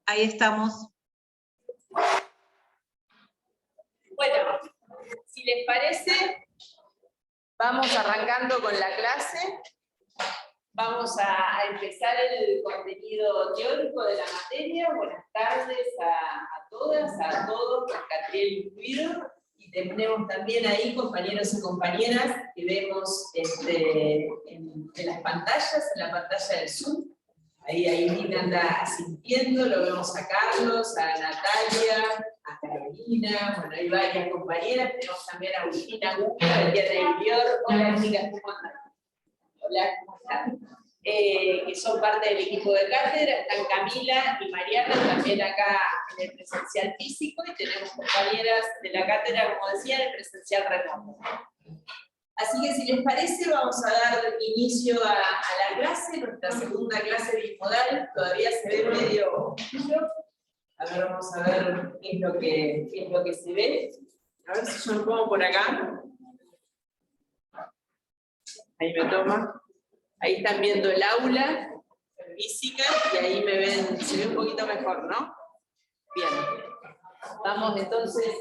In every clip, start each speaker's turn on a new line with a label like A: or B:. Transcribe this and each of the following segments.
A: Ahí estamos.
B: Bueno, si les parece, vamos arrancando con la clase. Vamos a empezar el contenido teórico de la materia. Buenas tardes a todas, a todos, a Catriel incluido. Y tenemos también ahí compañeros y compañeras que vemos en las pantallas, en la pantalla del Zoom. Ahí Nina anda asintiendo, lo vemos a Carlos, a Natalia, a Carolina, bueno, hay varias compañeras, tenemos también a Agustina Gusta, de Tierra Interior. Hola chicas, ¿cómo andan? Hola, ¿cómo están? Que son parte del equipo de cátedra, están Camila y Mariana también acá en el presencial físico, y tenemos compañeras de la cátedra, como decía, en el presencial remoto. Así que si les parece, vamos a dar inicio a la clase, nuestra segunda clase bimodal. Todavía se ve medio oscuro. A ver, vamos a ver qué es lo que se ve. A ver si yo me pongo por acá. Ahí me toma. Ahí están viendo el aula física y ahí me ven, se ve un poquito mejor, ¿no? Bien. Vamos entonces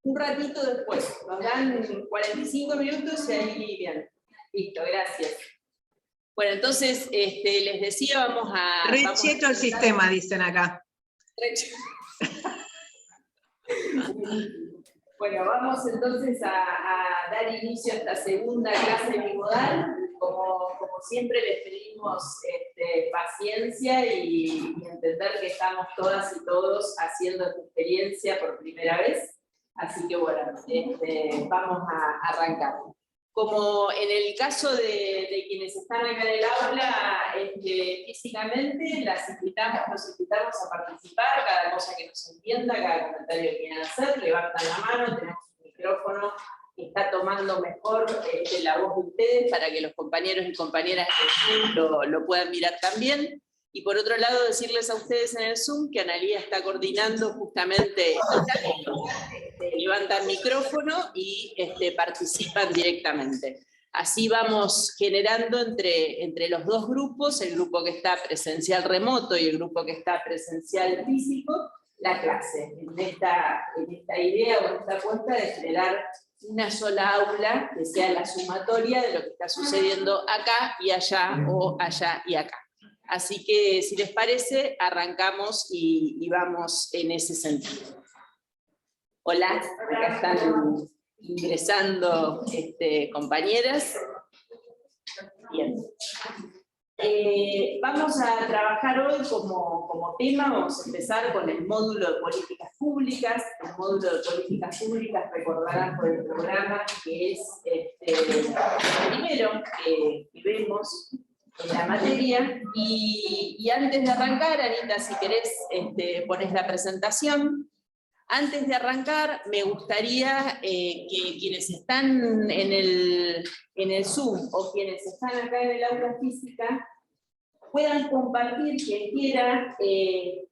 B: un ratito después, nos dan 45 minutos y ahí bien. Listo, gracias. Bueno, entonces les decía, vamos a...
A: Re cheto el sistema, dicen acá.
B: Bueno, vamos entonces a dar inicio a esta segunda clase bimodal. Como siempre les pedimos paciencia y entender que estamos todas y todos haciendo esta experiencia por primera vez. Así que bueno, vamos a arrancar. Como en el caso de quienes están acá en el aula físicamente, los invitamos a participar, cada cosa que nos entienda, cada comentario que quieran hacer, levantan la mano, tenemos un micrófono que está tomando mejor la voz de ustedes para que los compañeros y compañeras lo puedan mirar también. Y por otro lado, decirles a ustedes en el Zoom que Analía está coordinando justamente, levantan micrófono y participan directamente. Así vamos generando entre los dos grupos, el grupo que está presencial remoto y el grupo que está presencial físico, la clase. En esta idea o en esta apuesta de generar una sola aula que sea la sumatoria de lo que está sucediendo acá y allá, o allá y acá. Así que, si les parece, arrancamos y vamos en ese sentido. Hola, acá están ingresando compañeras. Bien. Vamos a trabajar hoy como tema, vamos a empezar con el módulo de políticas públicas. El módulo de políticas públicas, recordarán por el programa, que es el primero que vemos en la materia. Y antes de arrancar, Anita, si querés, pones la presentación. Antes de arrancar, me gustaría que quienes están en el Zoom o quienes están acá en el aula física puedan compartir, quien quiera, qué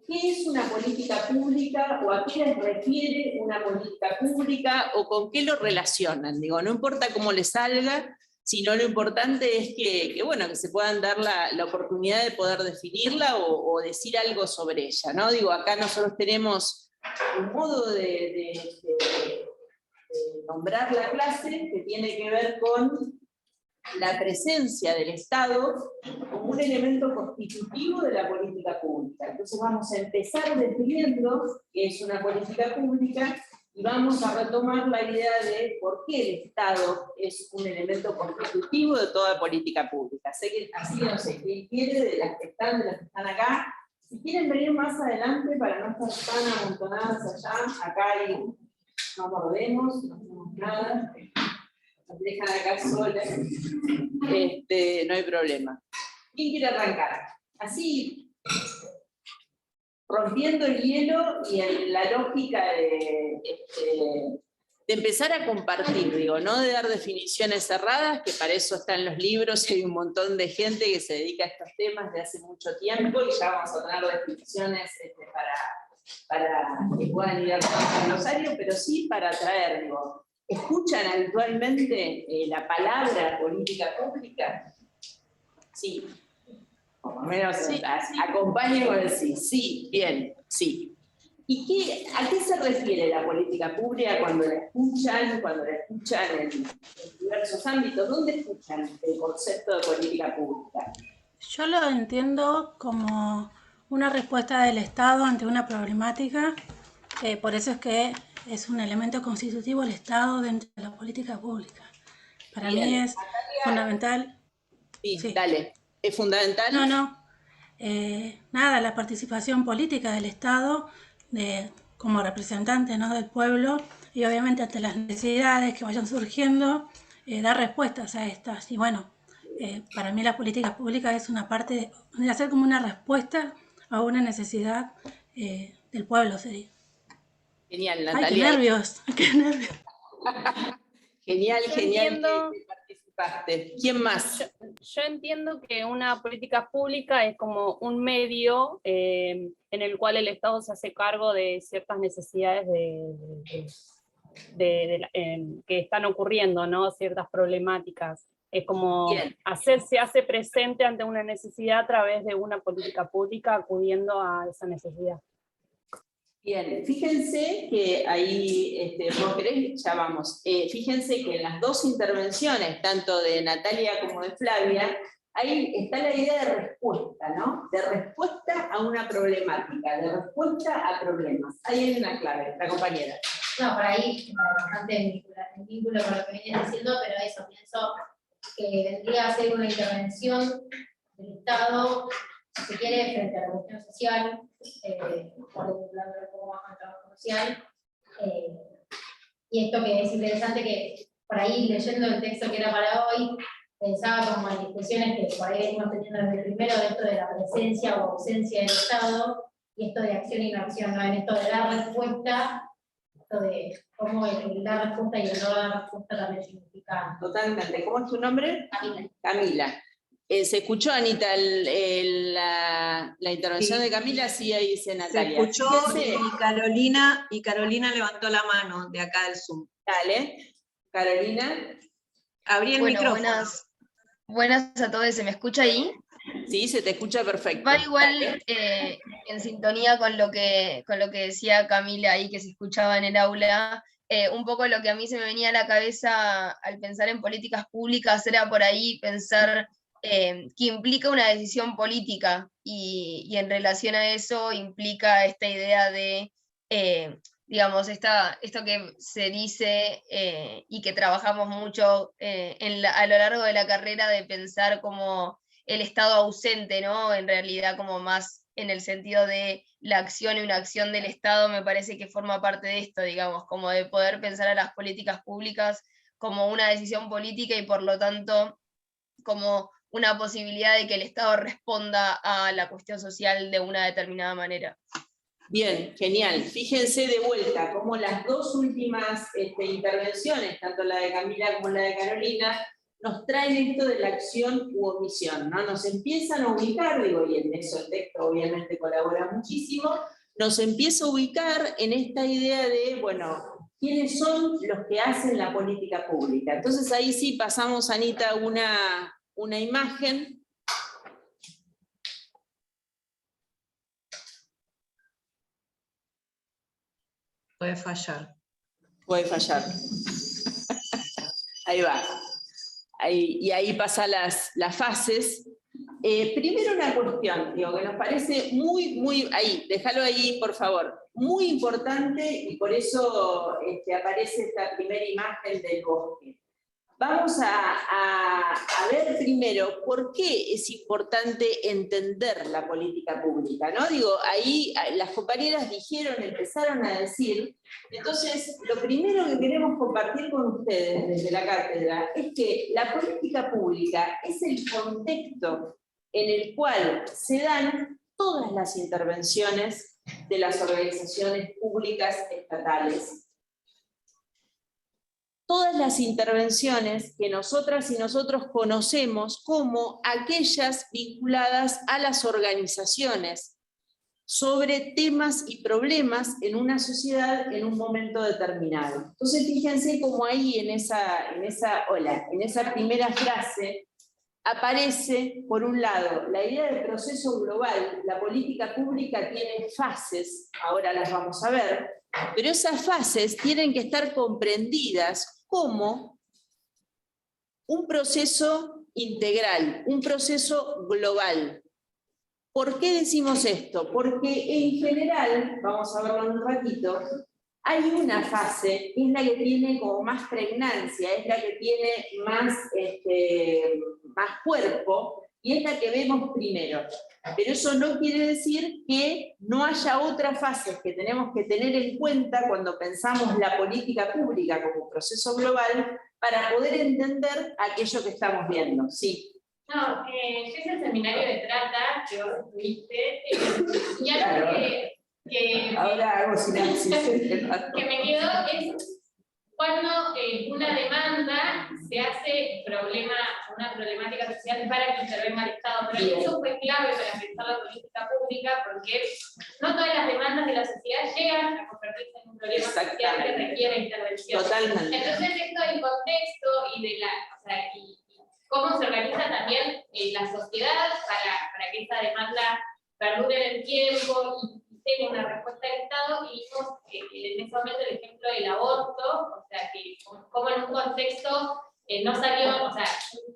B: es una política pública o a qué les refiere una política pública o con qué lo relacionan. Digo, no importa cómo les salga, sino lo importante es que se puedan dar la oportunidad de poder definirla o decir algo sobre ella, ¿no? Digo, acá nosotros tenemos un modo de nombrar la clase que tiene que ver con la presencia del Estado como un elemento constitutivo de la política pública. Entonces vamos a empezar definiendo qué es una política pública y vamos a retomar la idea de por qué el Estado es un elemento constitutivo de toda política pública. Así que no sé, ¿quién quiere de las que están acá? Si quieren venir más adelante para no estar tan amontonadas allá, acá no mordemos, no hacemos nada, nos dejan acá solas, no hay problema. ¿Quién quiere arrancar? Así, rompiendo el hielo y la lógica de empezar a compartir, digo, no de dar definiciones cerradas, que para eso están los libros y hay un montón de gente que se dedica a estos temas de hace mucho tiempo y ya vamos a tener definiciones para que puedan ir al glosario, pero sí para traer, digo, ¿escuchan habitualmente la palabra política pública? Sí. Por lo menos
C: Sí.
B: acompañen con el sí. Sí, bien, sí. ¿Y a qué se refiere la política pública cuando la escuchan en diversos ámbitos? ¿Dónde escuchan el concepto de política pública?
C: Yo lo entiendo como una respuesta del Estado ante una problemática, por eso es que es un elemento constitutivo el Estado dentro de la política pública. Para
B: Bien.
C: mí es fundamental.
B: Sí,
C: Sí.
B: dale. ¿Es fundamental?
C: No. Nada, la participación política del Estado como representante, ¿no?, del pueblo, y obviamente ante las necesidades que vayan surgiendo, dar respuestas a estas. Y bueno, para mí la política pública es una parte de hacer como una respuesta a una necesidad del pueblo, sería.
B: Genial,
C: ¡Ay,
B: Natalia.
C: qué nervios! ¡Qué nervios!
B: Genial,
D: Yo
B: genial
D: entiendo-
B: que participaste. ¿Quién más?
D: Yo entiendo que una política pública es como un medio en el cual el Estado se hace cargo de ciertas necesidades que están ocurriendo, ¿no? Ciertas problemáticas. Es como
B: Bien.
D: se hace presente ante una necesidad a través de una política pública acudiendo a esa necesidad.
B: Bien, fíjense que ahí, vos querés, ya vamos. Fíjense que en las dos intervenciones, tanto de Natalia como de Flavia, ahí está la idea de respuesta, ¿no? De respuesta a una problemática, de respuesta a problemas. Ahí hay una clave, la compañera.
E: No, por ahí, bastante el vínculo con lo que viene diciendo, pero eso, pienso que vendría a ser una intervención del Estado, si se quiere, frente a la cuestión social, por hablando un poco más con el trabajo social. Y esto que es interesante, que por ahí leyendo el texto que era para hoy, pensaba como en discusiones que por ahí venimos teniendo desde el primero, de esto de la presencia o ausencia del Estado, y esto de acción y no acción, ¿no? En esto de dar respuesta, esto de cómo el dar respuesta y el no dar respuesta también significa.
B: Totalmente. ¿Cómo es tu nombre?
E: Camila.
B: Camila. ¿Se escuchó, Anita, la intervención
A: Sí.
B: de Camila? Sí, ahí dice
A: Se
B: Natalia.
A: escuchó
B: Fíjense.
A: y Carolina levantó la mano de acá del Zoom.
B: Dale, Carolina.
A: Abrí el
F: Bueno,
A: micrófono.
F: buenas a todos, ¿se me escucha ahí?
B: Sí, se te escucha perfecto.
F: Va igual
B: Dale.
F: en sintonía con lo que decía Camila ahí, que se escuchaba en el aula. Un poco lo que a mí se me venía a la cabeza al pensar en políticas públicas era por ahí pensar que implica una decisión política y en relación a eso implica esta idea de, digamos, esto que se dice y que trabajamos mucho a lo largo de la carrera de pensar como el Estado ausente, ¿no? En realidad como más en el sentido de la acción y una acción del Estado, me parece que forma parte de esto, digamos, como de poder pensar a las políticas públicas como una decisión política y por lo tanto como una posibilidad de que el Estado responda a la cuestión social de una determinada manera.
B: Bien, genial. Fíjense de vuelta cómo las dos últimas intervenciones, tanto la de Camila como la de Carolina, nos traen esto de la acción u omisión, ¿no? Nos empiezan a ubicar, digo, y en eso el texto obviamente colabora muchísimo, nos empieza a ubicar en esta idea de, bueno, ¿quiénes son los que hacen la política pública? Entonces ahí sí pasamos, Anita, una imagen.
A: Puede fallar.
B: Puede fallar. Ahí va. Y ahí pasan las fases. Primero una cuestión, digo, que nos parece muy, ahí, déjalo ahí, por favor, muy importante, y por eso aparece esta primera imagen del bosque. Vamos a ver primero por qué es importante entender la política pública, ¿no? Digo, ahí las compañeras empezaron a decir, entonces lo primero que queremos compartir con ustedes desde la cátedra es que la política pública es el contexto en el cual se dan todas las intervenciones de las organizaciones públicas estatales. Todas las intervenciones que nosotras y nosotros conocemos como aquellas vinculadas a las organizaciones sobre temas y problemas en una sociedad en un momento determinado. Entonces fíjense cómo ahí en esa primera frase aparece, por un lado, la idea del proceso global. La política pública tiene fases, ahora las vamos a ver, pero esas fases tienen que estar comprendidas como un proceso integral, un proceso global. ¿Por qué decimos esto? Porque en general, vamos a verlo en un ratito, hay una fase, es la que tiene como más pregnancia, es la que tiene más, más cuerpo, y es la que vemos primero. Pero eso no quiere decir que no haya otras fases que tenemos que tener en cuenta cuando pensamos la política pública como proceso global para poder entender aquello que estamos viendo. Sí.
G: No, yo hice el seminario de trata que vos estuviste, y algo que
B: Ahora hago sinapsis.
G: que me quedó es cuando una demanda se hace una problemática social para que intervenga el Estado. Pero
B: Bien.
G: eso fue clave para pensar la política pública, porque no todas las demandas de la sociedad llegan a convertirse en un problema social que requiere intervención.
B: Totalmente.
G: Entonces esto del contexto y de y cómo se organiza también la sociedad para que esta demanda perdure en el tiempo y tenga una respuesta del Estado, y vimos en ese momento el ejemplo del aborto, o sea, que como en un contexto no salió, o sea,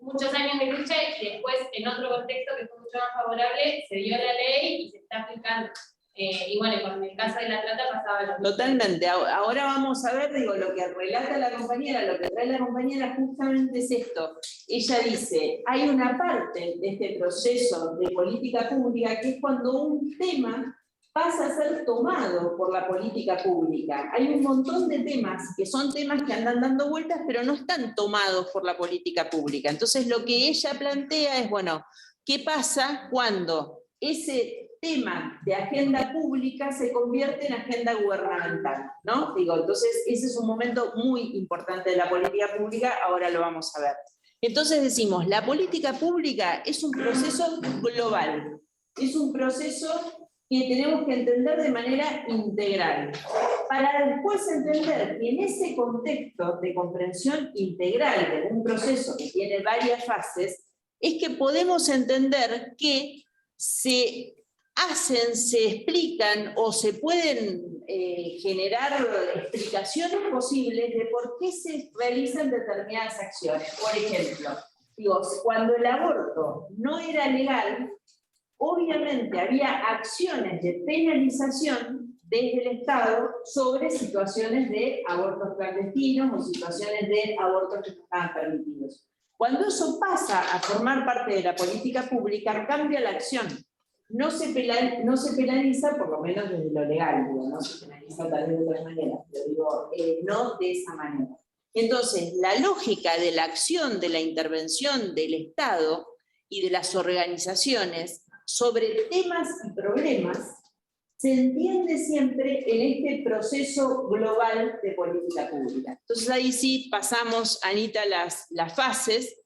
G: muchos años de lucha, y después en otro contexto que fue mucho más favorable, se dio la ley y se está aplicando. Y bueno, con el caso de la trata pasaba lo mismo.
B: Totalmente. Ahora vamos a ver, digo, lo que relata la compañera, lo que trae la compañera justamente es esto. Ella dice, hay una parte de este proceso de política pública que es cuando un tema pasa a ser tomado por la política pública. Hay un montón de temas que son temas que andan dando vueltas, pero no están tomados por la política pública. Entonces lo que ella plantea es, bueno, ¿qué pasa cuando ese tema de agenda pública se convierte en agenda gubernamental? ¿No? Digo, entonces ese es un momento muy importante de la política pública, ahora lo vamos a ver. Entonces decimos, la política pública es un proceso global, es un proceso que tenemos que entender de manera integral, para después entender que en ese contexto de comprensión integral de un proceso que tiene varias fases, es que podemos entender que se hacen, se explican o se pueden generar explicaciones posibles de por qué se realizan determinadas acciones. Por ejemplo, digo, cuando el aborto no era legal, obviamente había acciones de penalización desde el Estado sobre situaciones de abortos clandestinos o situaciones de abortos que no estaban permitidos. Cuando eso pasa a formar parte de la política pública, cambia la acción. No se penaliza, por lo menos desde lo legal, digo, no se penaliza tal vez de otra manera, pero digo, no de esa manera. Entonces, la lógica de la acción, de la intervención del Estado y de las organizaciones sobre temas y problemas se entiende siempre en este proceso global de política pública. Entonces ahí sí pasamos, Anita, las fases.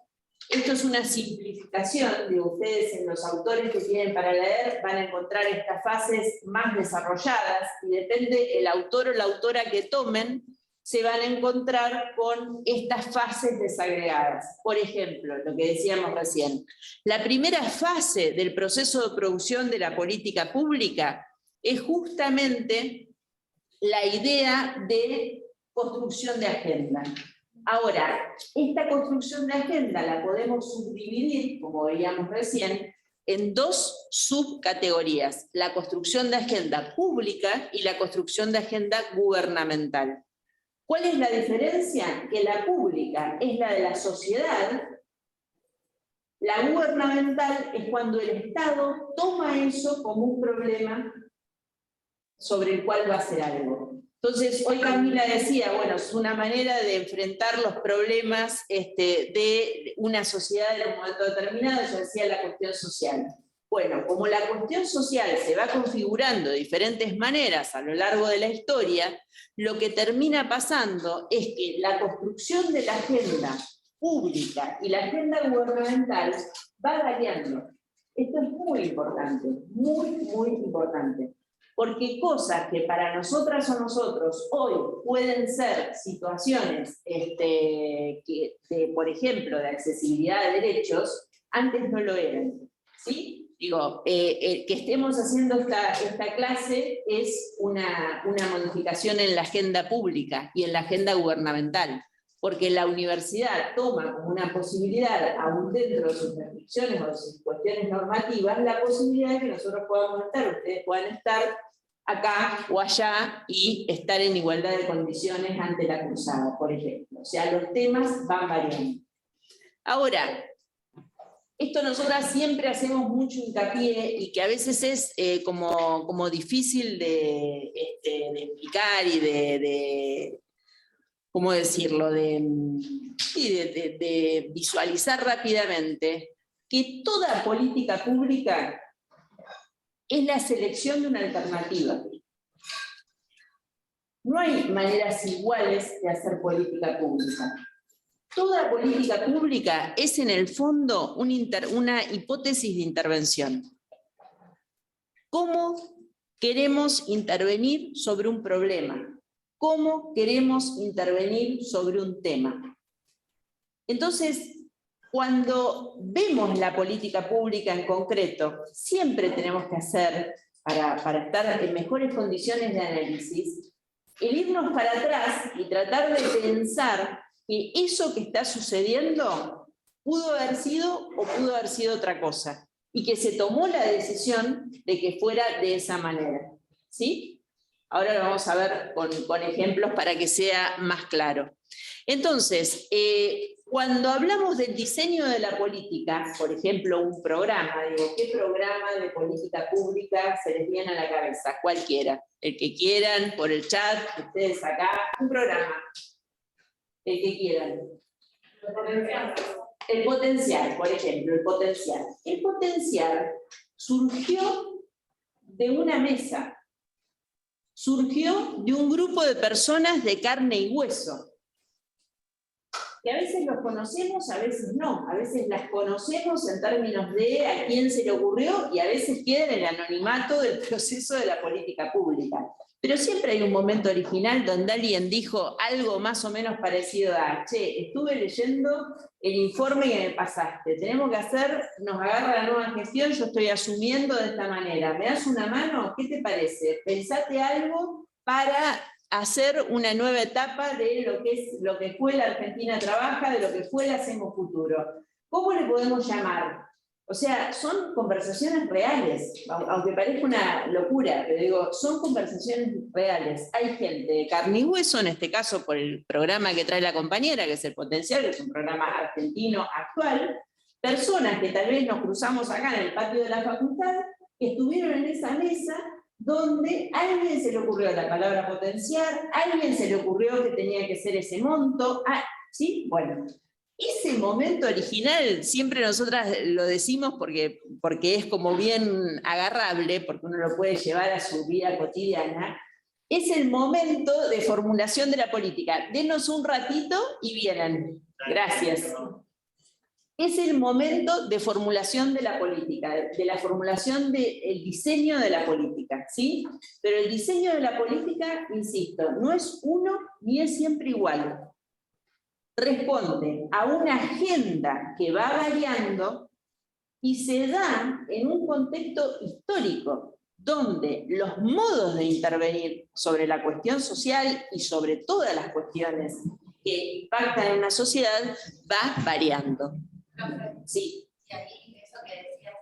B: Esto es una simplificación de ustedes, en los autores que tienen para leer van a encontrar estas fases más desarrolladas, y depende el autor o la autora que tomen, se van a encontrar con estas fases desagregadas. Por ejemplo, lo que decíamos recién, la primera fase del proceso de producción de la política pública es justamente la idea de construcción de agenda. Ahora, esta construcción de agenda la podemos subdividir, como veíamos recién, en dos subcategorías: la construcción de agenda pública y la construcción de agenda gubernamental. ¿Cuál es la diferencia? Que la pública es la de la sociedad, la gubernamental es cuando el Estado toma eso como un problema sobre el cual va a hacer algo. Entonces, hoy Camila decía, bueno, es una manera de enfrentar los problemas de una sociedad en un momento determinado, yo decía la cuestión social. Bueno, como la cuestión social se va configurando de diferentes maneras a lo largo de la historia, lo que termina pasando es que la construcción de la agenda pública y la agenda gubernamental va variando. Esto es muy importante, muy, muy importante. Porque cosas que para nosotras o nosotros hoy pueden ser situaciones, por ejemplo, de accesibilidad de derechos, antes no lo eran, ¿sí? Digo, que estemos haciendo esta clase es una modificación en la agenda pública y en la agenda gubernamental, porque la universidad toma como una posibilidad, aún dentro de sus restricciones o de sus cuestiones normativas, la posibilidad de que nosotros podamos estar, ustedes puedan estar acá o allá y estar en igualdad de condiciones ante la cruzada, por ejemplo. O sea, los temas van variando. Ahora, esto nosotras siempre hacemos mucho hincapié y que a veces es como difícil de explicar y de ¿cómo decirlo?, de visualizar rápidamente, que toda política pública es la selección de una alternativa. No hay maneras iguales de hacer política pública. Toda política pública es en el fondo una hipótesis de intervención. ¿Cómo queremos intervenir sobre un problema? ¿Cómo queremos intervenir sobre un tema? Entonces, cuando vemos la política pública en concreto, siempre tenemos que hacer, para estar en mejores condiciones de análisis, el irnos para atrás y tratar de pensar que eso que está sucediendo pudo haber sido o pudo haber sido otra cosa, y que se tomó la decisión de que fuera de esa manera. ¿Sí? Ahora lo vamos a ver con ejemplos para que sea más claro. Entonces, cuando hablamos del diseño de la política, por ejemplo, un programa, digo, ¿qué programa de política pública se les viene a la cabeza? Cualquiera, el que quieran, por el chat, ustedes acá, un programa, el que quieran. El potencial, por ejemplo, el potencial. El potencial surgió de una mesa, surgió de un grupo de personas de carne y hueso, que a veces los conocemos, a veces no, a veces las conocemos en términos de a quién se le ocurrió y a veces queda en el anonimato del proceso de la política pública. Pero siempre hay un momento original donde alguien dijo algo más o menos parecido a, che, estuve leyendo el informe que me pasaste, tenemos que hacer, nos agarra la nueva gestión, yo estoy asumiendo de esta manera, ¿me das una mano? ¿Qué te parece? Pensate algo para hacer una nueva etapa de lo que fue la Argentina Trabaja, de lo que fue la Hacemos Futuro. ¿Cómo le podemos llamar? O sea, son conversaciones reales, aunque parezca una locura, pero digo, son conversaciones reales. Hay gente de carne y hueso, en este caso por el programa que trae la compañera, que es El Potencial, que es un programa argentino actual, personas que tal vez nos cruzamos acá en el patio de la facultad, que estuvieron en esa mesa donde a alguien se le ocurrió la palabra potenciar, a alguien se le ocurrió que tenía que ser ese monto, ¿sí? Bueno, ese momento original, siempre nosotras lo decimos porque es como bien agarrable, porque uno lo puede llevar a su vida cotidiana, es el momento de formulación de la política. Denos un ratito y vienen. Gracias. Es el momento de formulación de la política, de la formulación del diseño de la política, ¿sí? Pero el diseño de la política, insisto, no es uno ni es siempre igual. Responde a una agenda que va variando y se da en un contexto histórico, donde los modos de intervenir sobre la cuestión social y sobre todas las cuestiones que impactan en una sociedad va variando. Sí.
H: Y aquí, eso que decías,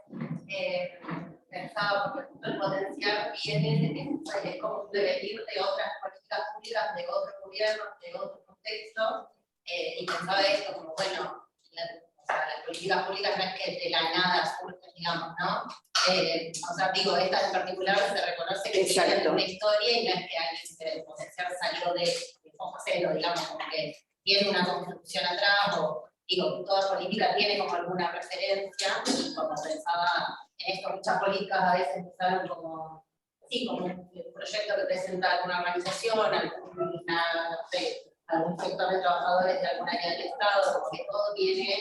H: pensaba, por ejemplo, el potencial viene de como devenir de otras políticas públicas, de otros gobiernos, de otros contextos, y pensaba esto como, bueno, las políticas públicas no es que de la nada surgen, digamos, ¿no? O sea, digo, esta en particular se reconoce que tiene una historia y no es que alguien el potencial salió de ojo cero, digamos, como que tiene una construcción atrás, o digo, toda política tiene como alguna referencia, y cuando pensaba en esto, muchas políticas a veces empezaron como, sí, como un proyecto que presenta alguna organización, no sé, algún sector de trabajadores de alguna área del Estado, como que todo tiene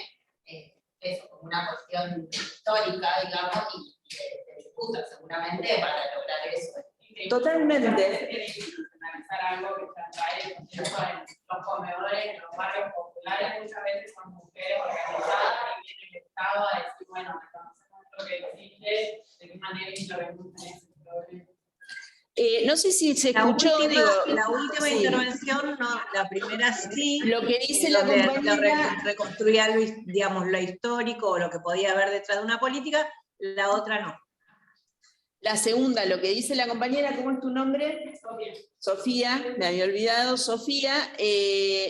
H: eso como una cuestión histórica, digamos, y de disputa seguramente para lograr eso.
B: Totalmente.
G: Analizar algo que se trae en los comedores, en los barrios populares, muchas veces son mujeres organizadas y viene el Estado a decir, teniendo respuesta a ese problema.
B: No sé si se
A: La
B: escuchó,
A: la última
B: sí.
A: intervención, no, la primera sí.
B: Lo que dice la
A: donde
B: compañera...
A: reconstruía digamos, lo histórico o lo que podía haber detrás de una política, la otra no.
B: La segunda, lo que dice la compañera, ¿cómo es tu nombre?
G: Sofía.
B: Sofía, me había olvidado, Sofía.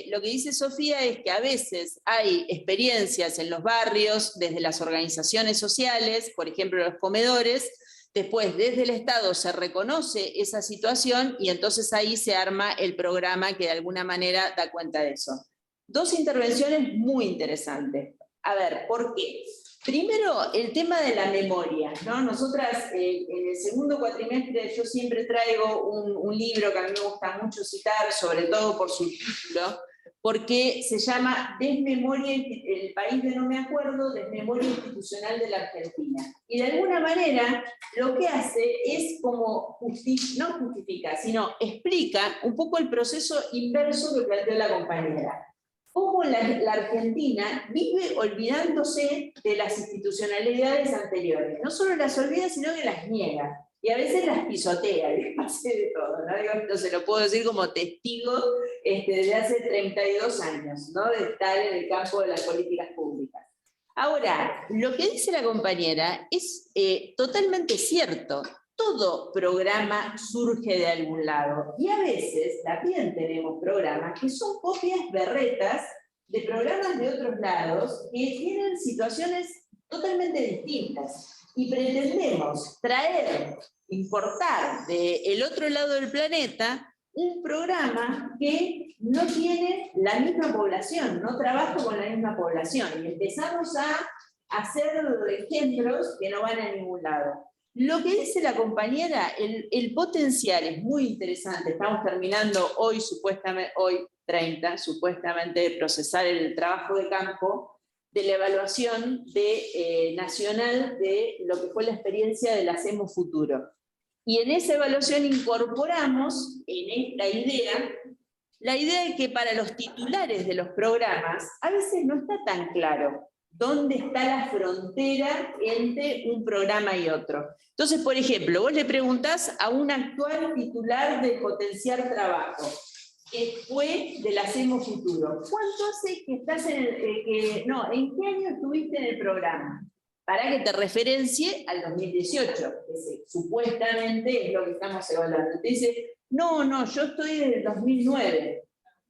B: Lo que dice Sofía es que a veces hay experiencias en los barrios, desde las organizaciones sociales, por ejemplo los comedores, después desde el Estado se reconoce esa situación y entonces ahí se arma el programa que de alguna manera da cuenta de eso. Dos intervenciones muy interesantes. A ver, ¿por qué? Primero, el tema de la memoria, ¿no? Nosotras en el segundo cuatrimestre yo siempre traigo un libro que a mí me gusta mucho citar, sobre todo por su título, porque se llama Desmemoria, el país de no me acuerdo, Desmemoria institucional de la Argentina. Y de alguna manera lo que hace es como, no justifica, sino explica un poco el proceso inverso que planteó la compañera. Cómo la Argentina vive olvidándose de las institucionalidades anteriores. No solo las olvida, sino que las niega. Y a veces las pisotea, y hace de todo, ¿no? Esto se lo puedo decir como testigo desde hace 32 años, ¿no? De estar en el campo de las políticas públicas. Ahora, lo que dice la compañera es totalmente cierto. Todo programa surge de algún lado y a veces también tenemos programas que son copias berretas de programas de otros lados que tienen situaciones totalmente distintas y pretendemos traer, importar del otro lado del planeta un programa que no tiene la misma población, no trabaja con la misma población y empezamos a hacer ejemplos que no van a ningún lado. Lo que dice la compañera, el potencial es muy interesante. Estamos terminando hoy, hoy 30, supuestamente, de procesar el trabajo de campo de la evaluación nacional de lo que fue la experiencia del Hacemos Futuro. Y en esa evaluación incorporamos en esta idea, la idea de que para los titulares de los programas a veces no está tan claro dónde está la frontera entre un programa y otro. Entonces, por ejemplo, vos le preguntás a un actual titular de Potenciar Trabajo, que fue del Hacemos Futuro, ¿cuánto hace que estás en ¿en qué año estuviste en el programa? Para que te referencie al 2018, que supuestamente es lo que estamos evaluando. Te dice, no, yo estoy desde el 2009,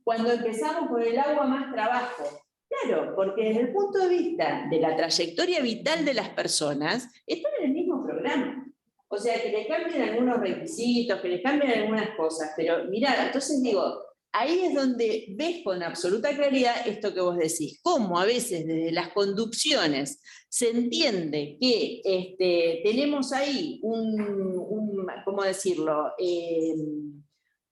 B: cuando empezamos con el agua más trabajo. Claro, porque desde el punto de vista de la trayectoria vital de las personas, están en el mismo programa. O sea, que les cambien algunos requisitos, que les cambien algunas cosas, pero mirá, entonces digo, ahí es donde ves con absoluta claridad esto que vos decís, cómo a veces desde las conducciones se entiende que tenemos ahí ¿cómo decirlo?,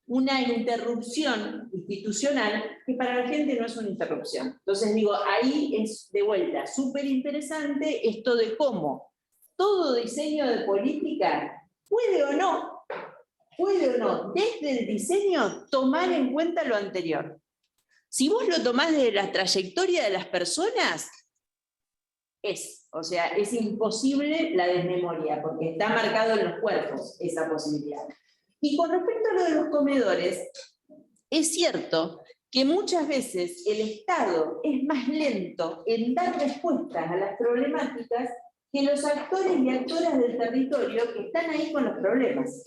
B: una interrupción institucional que para la gente no es una interrupción. Entonces digo, ahí es de vuelta súper interesante esto de cómo todo diseño de política puede o no, desde el diseño tomar en cuenta lo anterior. Si vos lo tomás desde la trayectoria de las personas, es imposible la desmemoria, porque está marcado en los cuerpos esa posibilidad. Y con respecto a lo de los comedores, es cierto que muchas veces el Estado es más lento en dar respuestas a las problemáticas que los actores y actoras del territorio que están ahí con los problemas.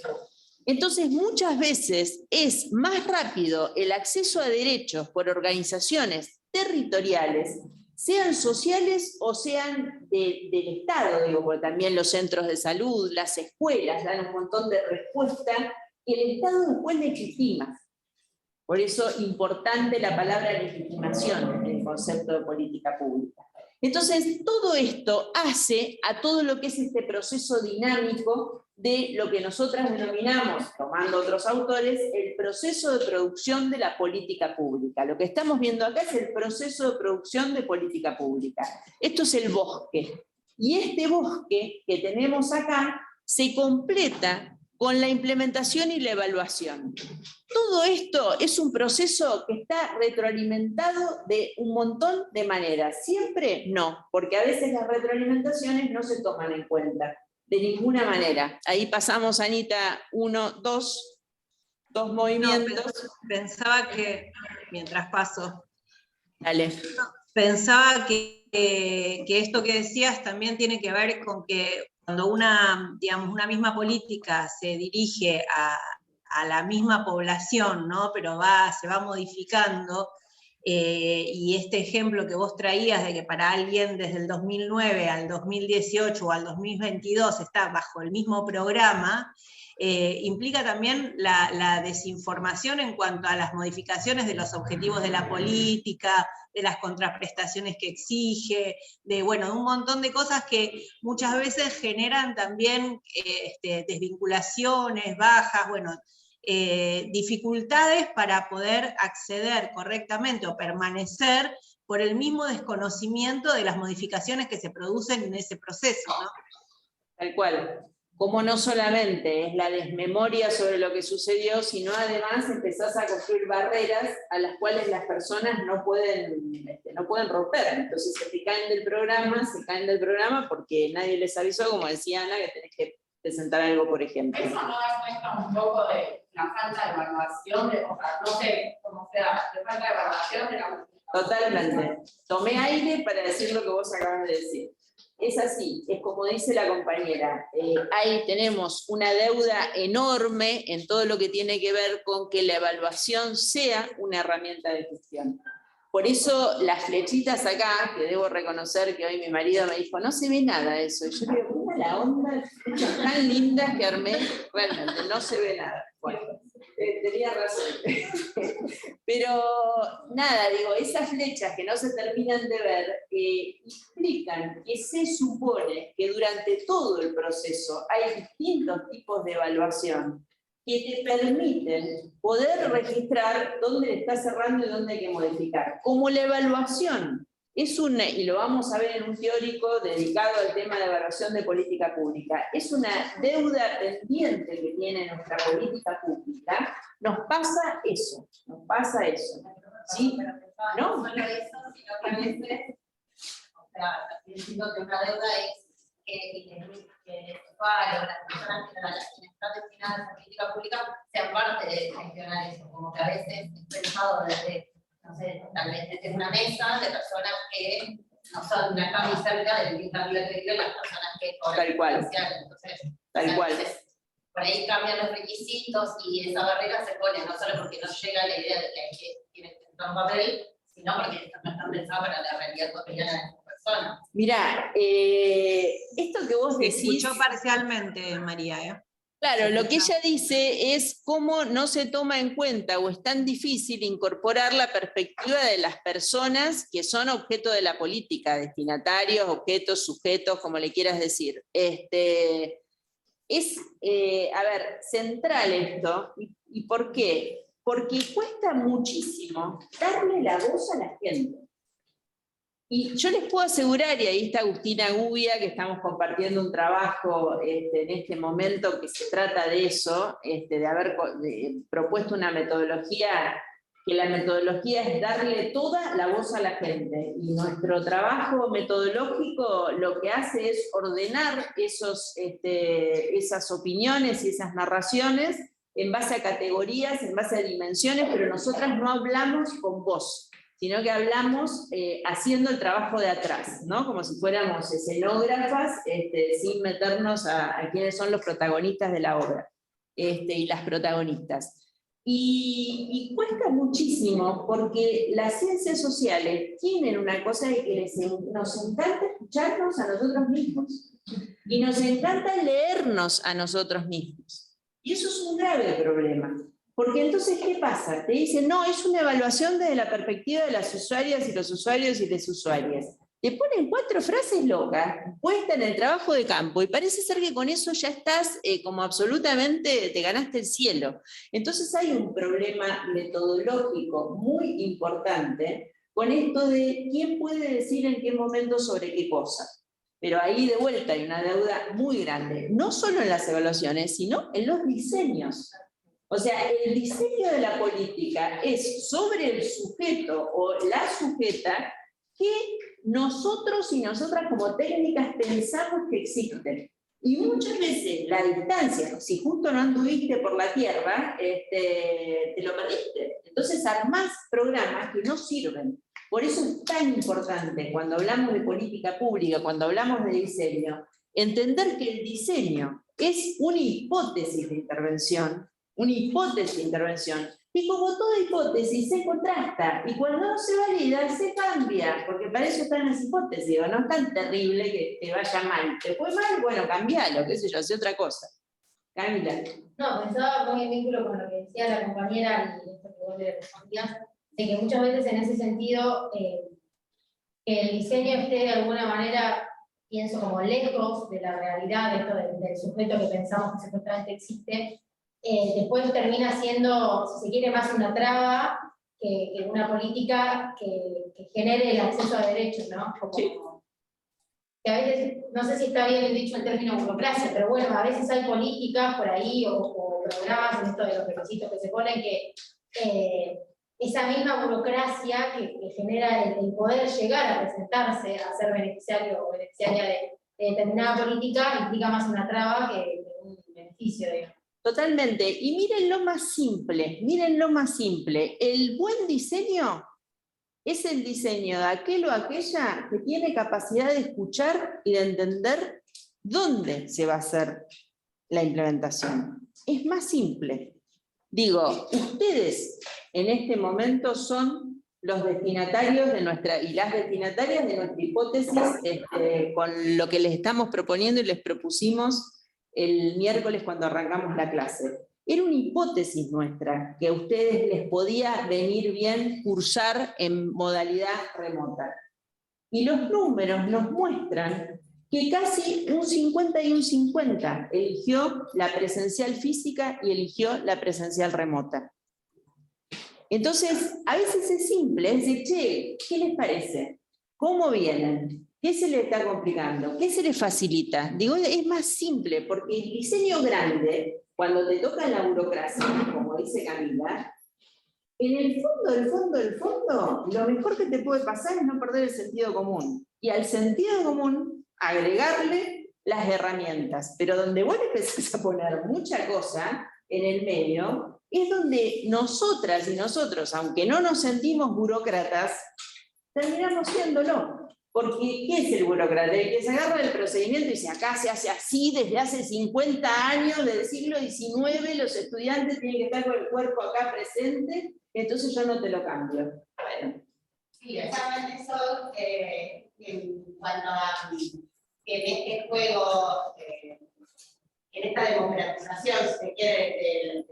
B: Entonces, muchas veces es más rápido el acceso a derechos por organizaciones territoriales, sean sociales o sean del Estado, digo, porque también los centros de salud, las escuelas dan un montón de respuestas que el Estado después legitima. Por eso, importante la palabra legitimación en el concepto de política pública. Entonces, todo esto hace a todo lo que es este proceso dinámico de lo que nosotras denominamos, tomando otros autores, el proceso de producción de la política pública. Lo que estamos viendo acá es el proceso de producción de política pública. Esto es el bosque. Y este bosque que tenemos acá se completa con la implementación y la evaluación. Todo esto es un proceso que está retroalimentado de un montón de maneras. Siempre no, porque a veces las retroalimentaciones no se toman en cuenta. de ninguna manera. Ahí pasamos, Anita, 1, 2 movimientos.
A: No, pensaba que, mientras paso,
B: Dale.
A: pensaba que esto que decías también tiene que ver con que cuando una misma política se dirige a la misma población, ¿no? Pero se va modificando, y este ejemplo que vos traías de que para alguien desde el 2009 al 2018 o al 2022 está bajo el mismo programa, implica también la desinformación en cuanto a las modificaciones de los objetivos de la política, de las contraprestaciones que exige, de un montón de cosas que muchas veces generan también desvinculaciones, bajas, dificultades para poder acceder correctamente o permanecer por el mismo desconocimiento de las modificaciones que se producen en ese proceso, ¿no?
B: Tal cual. Como no solamente es la desmemoria sobre lo que sucedió, sino además empezás a construir barreras a las cuales las personas no pueden romper. Entonces se caen del programa porque nadie les avisó, como decía Ana, que tenés que presentar algo, por ejemplo.
H: ¿Eso no muestra un poco de la falta de evaluación, no sé cómo sea, de falta de evaluación de la...
B: Totalmente. Tomé aire para decir lo que vos acabas de decir. Es así, es como dice la compañera, ahí tenemos una deuda enorme en todo lo que tiene que ver con que la evaluación sea una herramienta de gestión. Por eso las flechitas acá, que debo reconocer que hoy mi marido me dijo, no se ve nada de eso. Y yo digo, mira la onda, flechas tan lindas que armé, realmente no se ve nada. Bueno, tenía razón. Pero nada, digo, esas flechas que no se terminan de ver explican que se supone que durante todo el proceso hay distintos tipos de evaluación que te permiten poder registrar dónde le está cerrando y dónde hay que modificar. Como la evaluación es y lo vamos a ver en un teórico dedicado al tema de evaluación de política pública, es una deuda pendiente que tiene nuestra política pública, nos pasa eso. ¿Sí?
H: No solo eso, sino que a veces, entiendo que una deuda es que el usuario, las personas que están destinadas a la política pública sean parte de gestionar eso, como que a veces es pensado desde, no sé, tal vez desde una mesa de personas que no son, no están muy cerca del nivel de vida, las personas que cobran
B: Tal cual.
H: Entonces,
B: Tal cual.
H: Por ahí cambian los requisitos y esa barrera se pone, no solo porque no llega la idea de que tiene que tener un papel, sino porque no están pensados para la realidad cotidiana de las personas.
B: Mirá, esto que vos decís...
A: Se escuchó parcialmente, María,
B: Claro, lo que ella dice es cómo no se toma en cuenta o es tan difícil incorporar la perspectiva de las personas que son objeto de la política, destinatarios, objetos, sujetos, como le quieras decir. Es central esto. ¿Y por qué? Porque cuesta muchísimo darle la voz a la gente. Y yo les puedo asegurar, y ahí está Agustina Gubia, que estamos compartiendo un trabajo en este momento que se trata de eso, de haber propuesto una metodología, que la metodología es darle toda la voz a la gente. Y nuestro trabajo metodológico lo que hace es ordenar esas opiniones y esas narraciones en base a categorías, en base a dimensiones, pero nosotras no hablamos con voz, sino que hablamos haciendo el trabajo de atrás, ¿no? Como si fuéramos escenógrafas, sin meternos a quiénes son los protagonistas de la obra, y las protagonistas. Y cuesta muchísimo, porque las ciencias sociales tienen una cosa de que nos encanta escucharnos a nosotros mismos, y nos encanta leernos a nosotros mismos. Y eso es un grave problema. Porque entonces, ¿qué pasa? Te dicen, no, es una evaluación desde la perspectiva de las usuarias y los usuarios y las usuarias. Te ponen 4 frases locas, puestas en el trabajo de campo, y parece ser que con eso ya estás como absolutamente, te ganaste el cielo. Entonces hay un problema metodológico muy importante con esto de quién puede decir en qué momento sobre qué cosa. Pero ahí de vuelta hay una deuda muy grande, no solo en las evaluaciones, sino en los diseños. O sea, el diseño de la política es sobre el sujeto o la sujeta que nosotros y nosotras como técnicas pensamos que existen.
I: Y muchas veces la distancia, si justo no anduviste por la tierra, te lo perdiste. Entonces armás programas que no sirven. Por eso es tan importante cuando hablamos de política pública, cuando hablamos de diseño, entender que el diseño es una hipótesis de intervención, y como toda hipótesis se contrasta, y cuando no se valida, se cambia, porque para eso están las hipótesis, no es tan terrible que te vaya mal. ¿Te fue mal? Bueno, cambialo, qué sé yo, hace otra cosa. Camila.
E: No, pensaba muy en vínculo con lo que decía la compañera y esto que vos le respondías, de que muchas veces en ese sentido, que el diseño esté de alguna manera, pienso como lejos de la realidad, esto del sujeto que pensamos que supuestamente existe, después termina siendo, si se quiere, más una traba que una política que genere el acceso a derechos, ¿no? Como,
I: sí.
E: Que a veces, no sé si está bien dicho el término burocracia, pero bueno, a veces hay políticas por ahí o programas en esto de los requisitos que se ponen que esa misma burocracia que genera el poder llegar a presentarse, a ser beneficiario o beneficiaria de determinada política, implica más una traba que un beneficio, digamos.
I: Totalmente. Y miren lo más simple, El buen diseño es el diseño de aquel o aquella que tiene capacidad de escuchar y de entender dónde se va a hacer la implementación. Es más simple. Digo, ustedes en este momento son los destinatarios de y las destinatarias de nuestra hipótesis con lo que les estamos proponiendo y les propusimos el miércoles cuando arrancamos la clase. Era una hipótesis nuestra, que a ustedes les podía venir bien cursar en modalidad remota. Y los números nos muestran que casi un 50 y un 50 eligió la presencial física y eligió la presencial remota. Entonces, a veces es simple, es decir, che, ¿qué les parece? ¿Cómo vienen? ¿Qué se les está complicando? ¿Qué se les facilita? Digo, es más simple, porque el diseño grande, cuando te toca la burocracia, como dice Camila, en el fondo, lo mejor que te puede pasar es no perder el sentido común. Y al sentido común, agregarle las herramientas. Pero donde vos le empezás a poner mucha cosa en el medio, es donde nosotras y nosotros, aunque no nos sentimos burócratas, terminamos siéndolo. Porque, ¿qué es el burócrata? El que se agarra del procedimiento y dice, acá se hace así desde hace 50 años, del siglo XIX, los estudiantes tienen que estar con el cuerpo acá presente, entonces yo no te lo cambio. Bueno.
H: Sí, saben eso en cuanto a que en este juego, en esta democratización, si se quiere,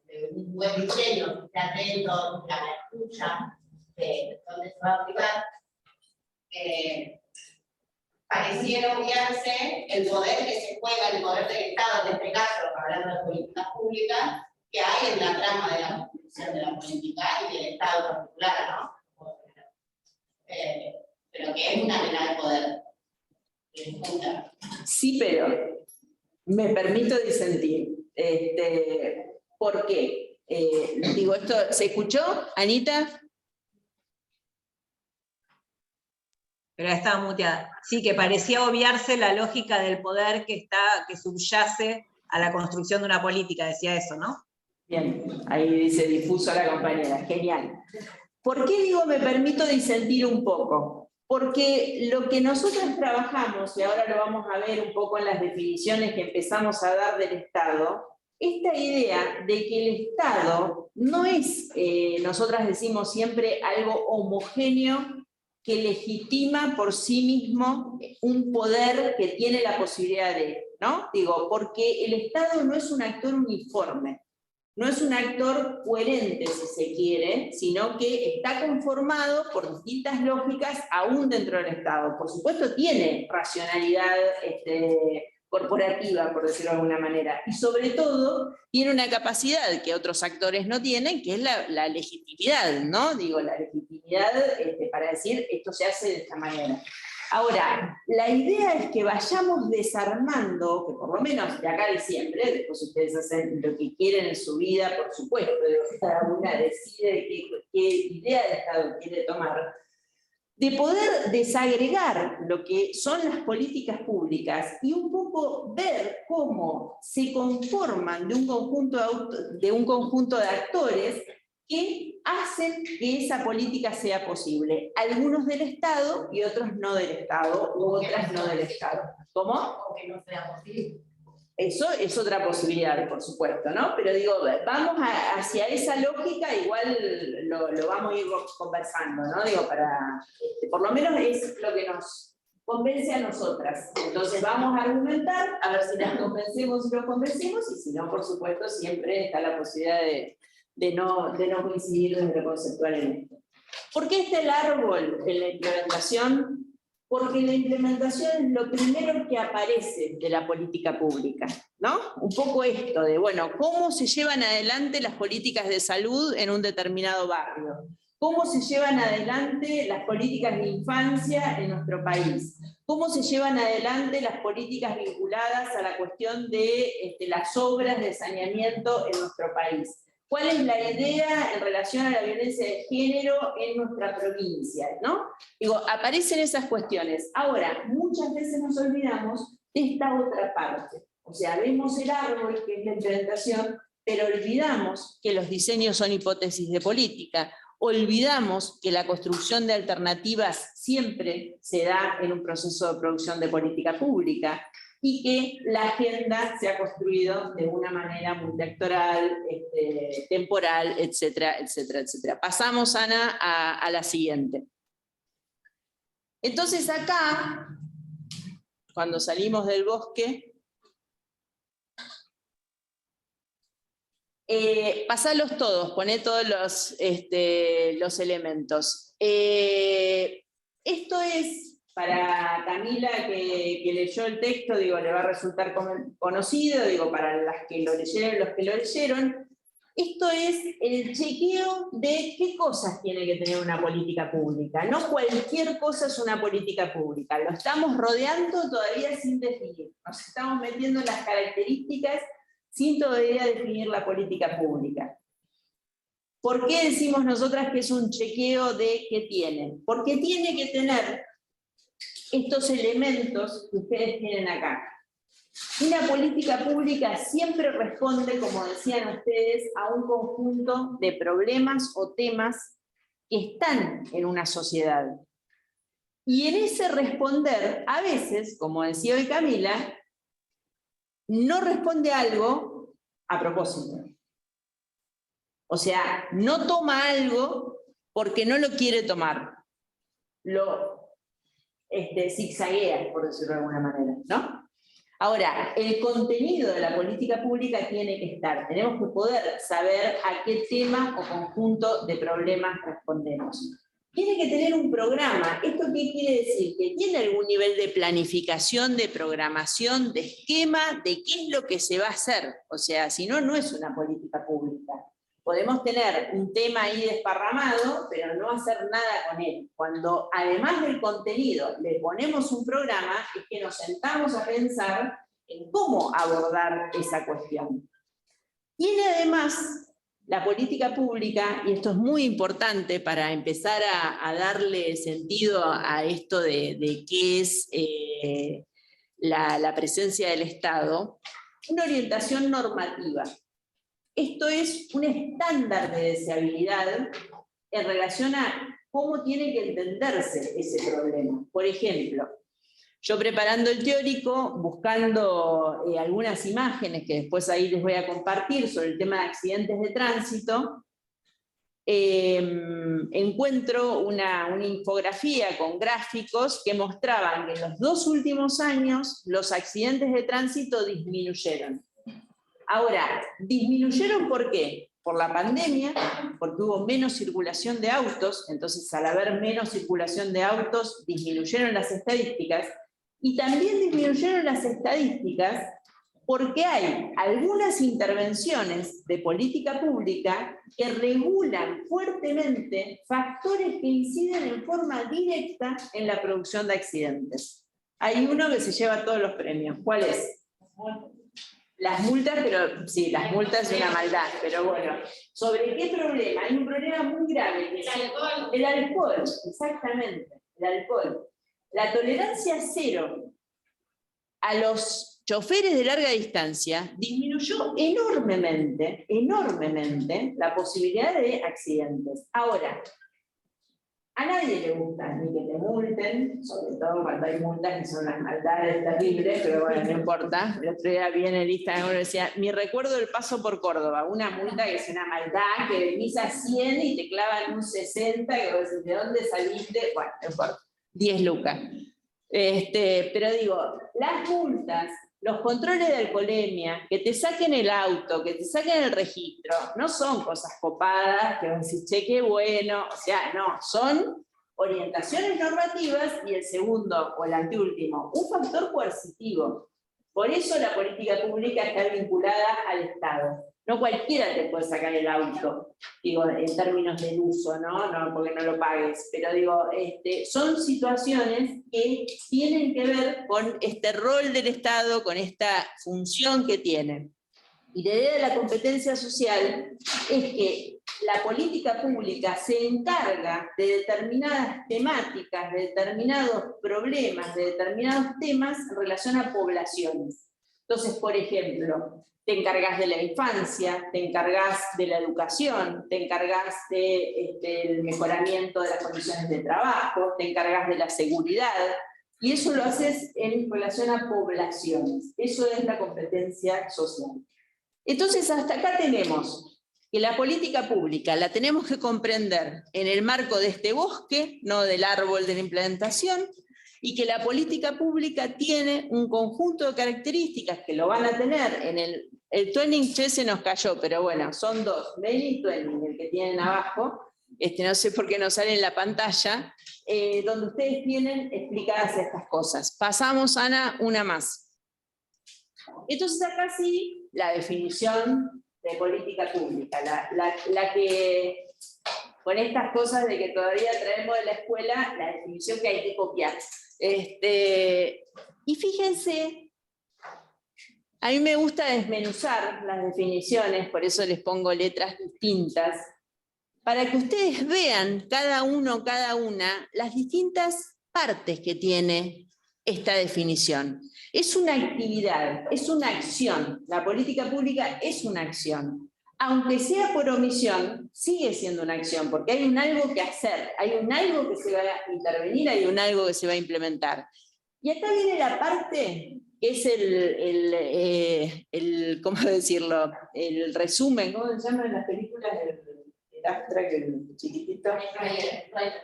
H: de un buen diseño, que está atento, la escucha, de dónde se va a aplicar, pareciera obviarse el poder que se juega, el poder del Estado, en este caso, hablando de políticas públicas, que hay en la trama de la construcción de la política y del Estado particular, ¿no? Pero que es una vela de poder.
I: Sí, pero me permito disentir. ¿Por qué? Digo, ¿esto se escuchó, Anita?
A: Pero estaba muteada. Sí, que parecía obviarse la lógica del poder que subyace a la construcción de una política, decía eso, ¿no?
I: Bien, ahí dice difuso la compañera, genial. ¿Por qué digo me permito disentir un poco? Porque lo que nosotros trabajamos, y ahora lo vamos a ver un poco en las definiciones que empezamos a dar del Estado, esta idea de que el Estado no es, nosotras decimos siempre, algo homogéneo que legitima por sí mismo un poder que tiene la posibilidad de, ¿no? Digo, porque el Estado no es un actor uniforme, no es un actor coherente, si se quiere, sino que está conformado por distintas lógicas aún dentro del Estado. Por supuesto tiene racionalidad corporativa, por decirlo de alguna manera, y sobre todo tiene una capacidad que otros actores no tienen, que es la legitimidad, ¿no? Digo, la legitimidad para decir esto se hace de esta manera. Ahora, la idea es que vayamos desarmando, que por lo menos de acá a diciembre, después ustedes hacen lo que quieren en su vida, por supuesto, cada una decide qué idea de Estado quiere tomar. de poder desagregar lo que son las políticas públicas y un poco ver cómo se conforman de un conjunto de actores que hacen que esa política sea posible. Algunos del Estado y otros no del Estado, u otras no del Estado. ¿Cómo?
H: O que no sea posible.
I: Eso es otra posibilidad, por supuesto, ¿no? Pero digo, vamos hacia esa lógica, igual lo vamos a ir conversando, ¿no? Digo, por lo menos es lo que nos convence a nosotras. Entonces vamos a argumentar, a ver si las convencemos y los convencemos, y si no, por supuesto, siempre está la posibilidad de no coincidir desde lo conceptual en esto. ¿Por qué está el árbol en la implementación? Porque la implementación es lo primero que aparece de la política pública, ¿no? Un poco esto de, bueno, ¿cómo se llevan adelante las políticas de salud en un determinado barrio? ¿Cómo se llevan adelante las políticas de infancia en nuestro país? ¿Cómo se llevan adelante las políticas vinculadas a la cuestión de las obras de saneamiento en nuestro país? ¿Cuál es la idea en relación a la violencia de género en nuestra provincia? ¿No? Digo, aparecen esas cuestiones. Ahora, muchas veces nos olvidamos de esta otra parte. O sea, vemos el árbol, que es la implementación, pero olvidamos que los diseños son hipótesis de política. Olvidamos que la construcción de alternativas siempre se da en un proceso de producción de política pública, y que la agenda se ha construido de una manera multiactoral, temporal, etcétera, etcétera, etcétera. Pasamos, Ana, a la siguiente. Entonces acá, cuando salimos del bosque, pasalos todos, poné todos los elementos. Esto es... Para Camila, que leyó el texto, digo, le va a resultar conocido, digo, para las que lo leyeron, los que lo leyeron, esto es el chequeo de qué cosas tiene que tener una política pública. No cualquier cosa es una política pública, lo estamos rodeando todavía sin definir, nos estamos metiendo en las características sin todavía definir la política pública. ¿Por qué decimos nosotras que es un chequeo de qué tiene? Porque tiene que tener estos elementos que ustedes tienen acá. Una política pública siempre responde, como decían ustedes, a un conjunto de problemas o temas que están en una sociedad. Y en ese responder, a veces, como decía hoy Camila, no responde algo a propósito. O sea, no toma algo porque no lo quiere tomar. Lo zigzaguea, por decirlo de alguna manera, ¿no? Ahora, el contenido de la política pública tiene que estar. Tenemos que poder saber a qué tema o conjunto de problemas respondemos. Tiene que tener un programa. ¿Esto qué quiere decir? Que tiene algún nivel de planificación, de programación, de esquema, de qué es lo que se va a hacer. O sea, si no, no es una política pública. Podemos tener un tema ahí desparramado, pero no hacer nada con él. Cuando además del contenido le ponemos un programa, es que nos sentamos a pensar en cómo abordar esa cuestión. Tiene además la política pública, y esto es muy importante para empezar a darle sentido a esto de qué es la presencia del Estado, una orientación normativa. Esto es un estándar de deseabilidad en relación a cómo tiene que entenderse ese problema. Por ejemplo, yo preparando el teórico, buscando algunas imágenes que después ahí les voy a compartir sobre el tema de accidentes de tránsito, encuentro una infografía con gráficos que mostraban que en los 2 últimos años los accidentes de tránsito disminuyeron. Ahora, ¿disminuyeron por qué? Por la pandemia, porque hubo menos circulación de autos, entonces al haber menos circulación de autos disminuyeron las estadísticas, y también disminuyeron las estadísticas porque hay algunas intervenciones de política pública que regulan fuertemente factores que inciden en forma directa en la producción de accidentes. Hay uno que se lleva todos los premios. ¿Cuál es? Las multas, pero sí, las multas es una maldad, pero bueno. ¿Sobre qué problema? Hay un problema muy grave. Que el alcohol, exactamente. el alcohol. La tolerancia cero a los choferes de larga distancia disminuyó enormemente, enormemente la posibilidad de accidentes. Ahora, a nadie le gusta ni que te multen, sobre todo cuando hay multas que son unas maldades terribles, pero bueno, no importa. El otro día vi en el Instagram, decía, mi recuerdo del paso por Córdoba, una multa que es una maldad, que venís a 100 y te clavan un 60, que vos decís, ¿de dónde saliste? Bueno, no importa, 10 lucas. Pero digo, las multas, los controles de alcoholemia, que te saquen el auto, que te saquen el registro, no son cosas copadas, que vos decís, che, qué bueno, o sea, no, son orientaciones normativas y el segundo, o el anteúltimo, un factor coercitivo. Por eso la política pública está vinculada al Estado. No cualquiera te puede sacar el auto, digo, en términos del uso, no porque no lo pagues, pero digo, son situaciones que tienen que ver con este rol del Estado, con esta función que tiene. Y la idea de la competencia social es que la política pública se encarga de determinadas temáticas, de determinados problemas, de determinados temas en relación a poblaciones. Entonces, por ejemplo, te encargas de la infancia, te encargas de la educación, te encargas del mejoramiento de las condiciones de trabajo, te encargas de la seguridad, y eso lo haces en relación a poblaciones. Eso es la competencia social. Entonces, hasta acá tenemos que la política pública la tenemos que comprender en el marco de este bosque, no del árbol de la implementación, y que la política pública tiene un conjunto de características que lo van a tener en el Twenning, che, se nos cayó, pero bueno, son dos, Mail y Twenning, el que tienen abajo, no sé por qué no sale en la pantalla, donde ustedes tienen explicadas estas cosas. Pasamos, Ana, una más. Entonces acá sí, la definición de política pública, la que, con estas cosas de que todavía traemos de la escuela, la definición que hay que copiar. Y fíjense, a mí me gusta desmenuzar las definiciones, por eso les pongo letras distintas, para que ustedes vean cada uno, cada una, las distintas partes que tiene esta definición. Es una actividad, es una acción. La política pública es una acción. Aunque sea por omisión, sigue siendo una acción, porque hay un algo que hacer, hay un algo que se va a intervenir, hay un algo que se va a implementar. Y acá viene la parte que es ¿cómo decirlo? El resumen, ¿cómo se llama en las películas? El abstract, el chiquitito.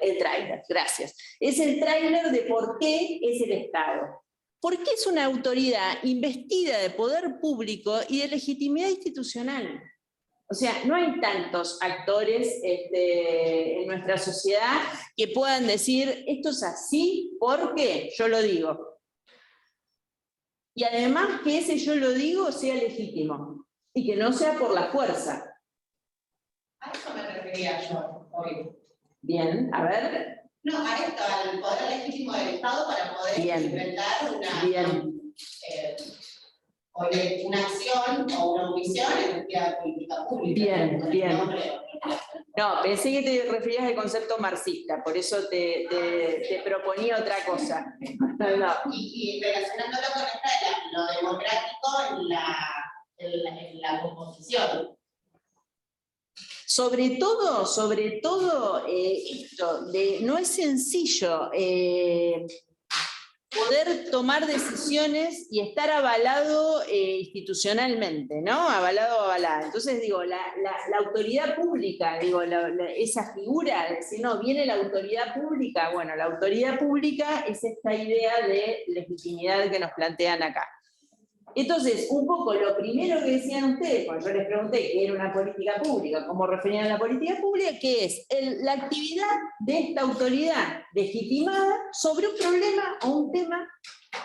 I: El tráiler, gracias. Es el tráiler de por qué es el Estado. Porque es una autoridad investida de poder público y de legitimidad institucional. O sea, no hay tantos actores en nuestra sociedad que puedan decir, esto es así porque yo lo digo. Y además que ese yo lo digo sea legítimo y que no sea por la fuerza.
H: A eso me refería yo hoy.
I: Bien, a ver.
H: No, a esto, al poder legítimo del Estado para poder enfrentar una acción o una omisión en la política pública.
I: Bien, bien. No, pensé que te referías al concepto marxista, por eso te proponía otra cosa. No.
H: Y relacionándolo con lo democrático en la composición.
I: Sobre todo, esto, no es sencillo poder tomar decisiones y estar avalado institucionalmente, ¿no? Avalada. Entonces, digo, la autoridad pública, digo, esa figura, de decir, no, viene la autoridad pública, bueno, la autoridad pública es esta idea de legitimidad que nos plantean acá. Entonces, un poco lo primero que decían ustedes, cuando yo les pregunté qué era una política pública, cómo referían a la política pública, que es la actividad de esta autoridad legitimada sobre un problema o un tema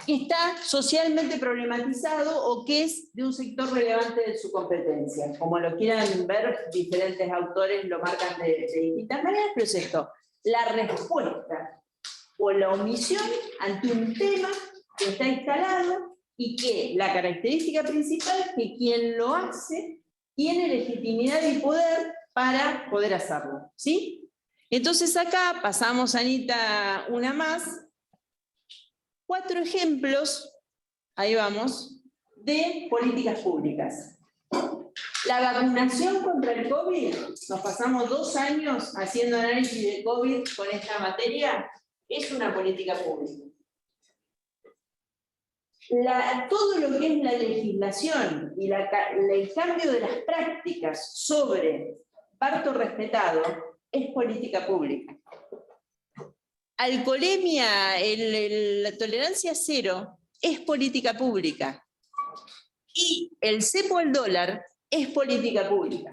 I: que está socialmente problematizado o que es de un sector relevante de su competencia. Como lo quieran ver, diferentes autores lo marcan de distintas maneras, pero es esto, la respuesta o la omisión ante un tema que está instalado y que la característica principal es que quien lo hace tiene legitimidad y poder para poder hacerlo, ¿sí? Entonces acá pasamos, Anita, una más. 4 ejemplos, ahí vamos, de políticas públicas. La vacunación contra el COVID, nos pasamos 2 años haciendo análisis de COVID con esta materia, es una política pública. Todo lo que es la legislación y el cambio de las prácticas sobre parto respetado es política pública. Alcoholemia, la tolerancia cero es política pública. Y el cepo al dólar es política pública.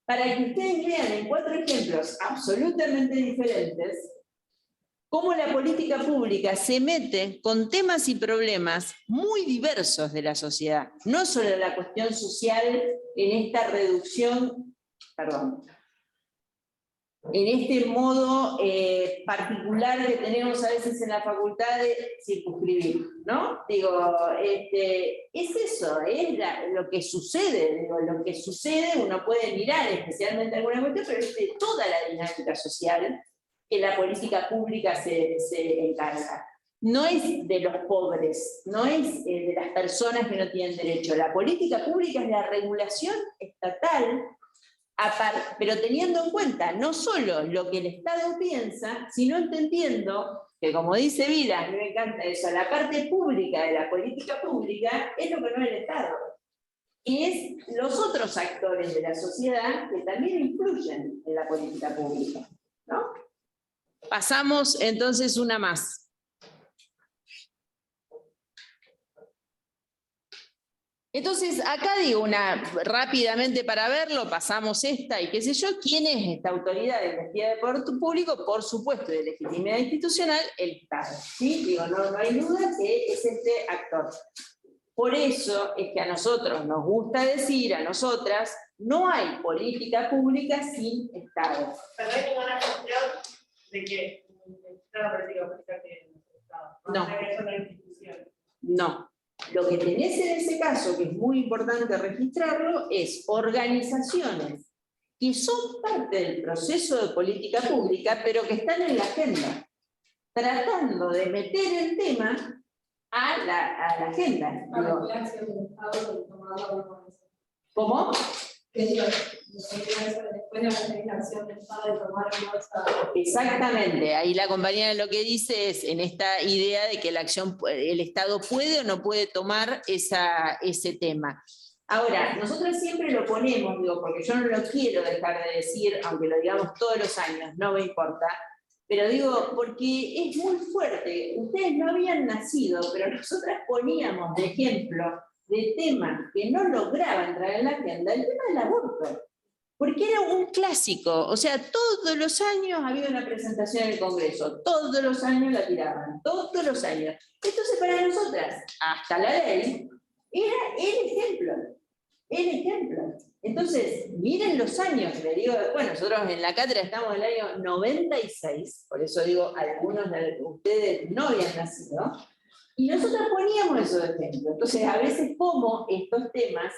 I: Para que ustedes vean en 4 ejemplos absolutamente diferentes, cómo la política pública se mete con temas y problemas muy diversos de la sociedad. No solo la cuestión social en esta reducción, en este modo particular que tenemos a veces en la facultad de circunscribir, ¿no? Digo, es eso, es lo que sucede, digo, lo que sucede uno puede mirar especialmente alguna cuestión, pero es de toda la dinámica social que la política pública se encarga. No es de los pobres, no es de las personas que no tienen derecho. La política pública es la regulación estatal, pero teniendo en cuenta no solo lo que el Estado piensa, sino entendiendo que, como dice Vida, a mí me encanta eso, la parte pública de la política pública es lo que no es el Estado. Y es los otros actores de la sociedad que también influyen en la política pública, ¿no? Pasamos entonces una más. Entonces, acá digo rápidamente para verlo, pasamos esta y qué sé yo. ¿Quién es esta autoridad de garantía de poder público? Por supuesto, de legitimidad institucional, el Estado. ¿Sí? Digo, no hay duda que es este actor. Por eso es que a nosotros nos gusta decir, a nosotras, no hay política pública sin Estado.
B: Pero no hay ninguna cuestión de que la política pública tiene el Estado.
I: No.
B: Es una institución.
I: No. Lo que tenés en ese caso, que es muy importante registrarlo, es organizaciones que son parte del proceso de política pública, pero que están en la agenda, tratando de meter el tema a la agenda. ¿Cómo? Exactamente, ahí la compañera lo que dice es en esta idea de que el Estado puede o no puede tomar ese tema. Ahora, nosotros siempre lo ponemos, digo, porque yo no lo quiero dejar de decir, aunque lo digamos todos los años, no me importa, pero digo, porque es muy fuerte. Ustedes no habían nacido, pero nosotras poníamos de ejemplo de temas que no lograba entrar en la agenda, el tema del aborto. Porque era un clásico, o sea, todos los años había una presentación en el Congreso, todos los años la tiraban, todos los años. Entonces para nosotras, hasta la ley, era el ejemplo, el ejemplo. Entonces, miren los años, le digo, bueno, nosotros en la cátedra estamos en el año 96, por eso digo, algunos de ustedes no habían nacido, y nosotros poníamos eso de ejemplo. Entonces, a veces como estos temas,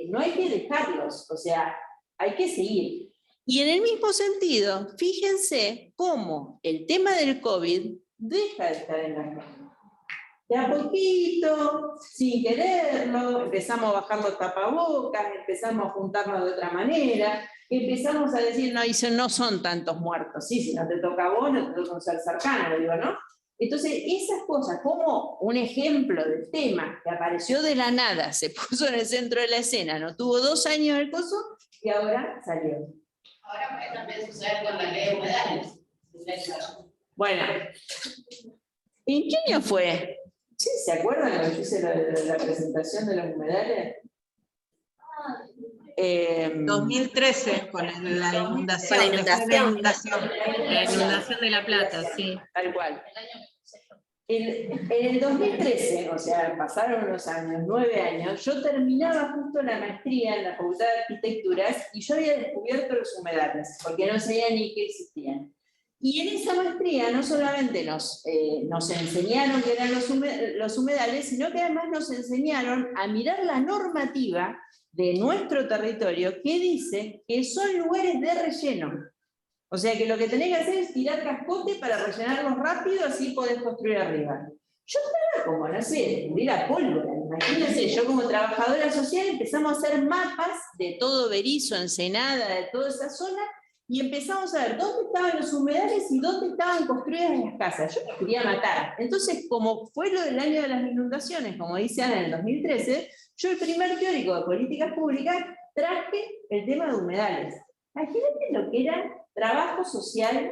I: no hay que dejarlos, o sea, hay que seguir. Y en el mismo sentido, fíjense cómo el tema del COVID deja de estar en la agenda. De a poquito, sin quererlo, empezamos a bajar los tapabocas, empezamos a juntarnos de otra manera, empezamos a decir, no, no son tantos muertos, sí, si no te toca a vos, no te toca un ser cercano, digo, ¿no? Entonces, esas cosas, como un ejemplo del tema que apareció de la nada, se puso en el centro de la escena, no tuvo 2 años el coso, y ahora salió.
H: Ahora puede también suceder con la ley de humedales.
I: Bueno, ¿en qué año fue? ¿Sí? ¿Se acuerdan cuando yo hice la presentación de los humedales?
A: 2013, con la inundación.
J: Con la inundación de La Plata, sí.
I: Tal cual. En el 2013, o sea, pasaron unos años, 9 años, yo terminaba justo la maestría en la Facultad de Arquitecturas y yo había descubierto los humedales, porque no sabía ni que existían. Y en esa maestría no solamente nos enseñaron qué eran los humedales, sino que además nos enseñaron a mirar la normativa de nuestro territorio que dice que son lugares de relleno. O sea que lo que tenés que hacer es tirar cascote para rellenarlos rápido, así podés construir arriba. Yo estaba como, no sé, descubrir la pólvora. Imagínense, yo como trabajadora social empezamos a hacer mapas de todo Berisso, Ensenada, de toda esa zona, y empezamos a ver dónde estaban los humedales y dónde estaban construidas las casas. Yo me quería matar. Entonces, como fue lo del año de las inundaciones, como dice Ana, en el 2013, yo, el primer teórico de políticas públicas, traje el tema de humedales. Imagínate lo que era trabajo social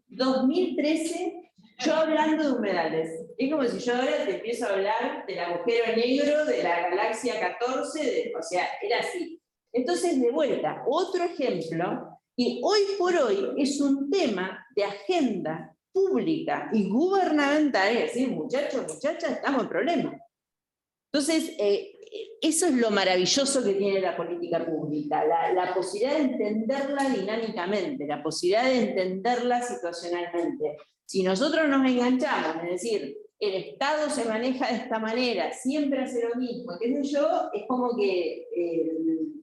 I: 2013, yo hablando de humedales. Es como si yo ahora te empiezo a hablar del agujero negro, de la galaxia 14, o sea, era así. Entonces, de vuelta, otro ejemplo, y hoy por hoy es un tema de agenda pública y gubernamental, es decir, muchachos, muchachas, estamos en problemas. Entonces, eso es lo maravilloso que tiene la política pública, la posibilidad de entenderla dinámicamente, la posibilidad de entenderla situacionalmente. Si nosotros nos enganchamos, es decir, el Estado se maneja de esta manera, siempre hace lo mismo, qué sé yo, es como que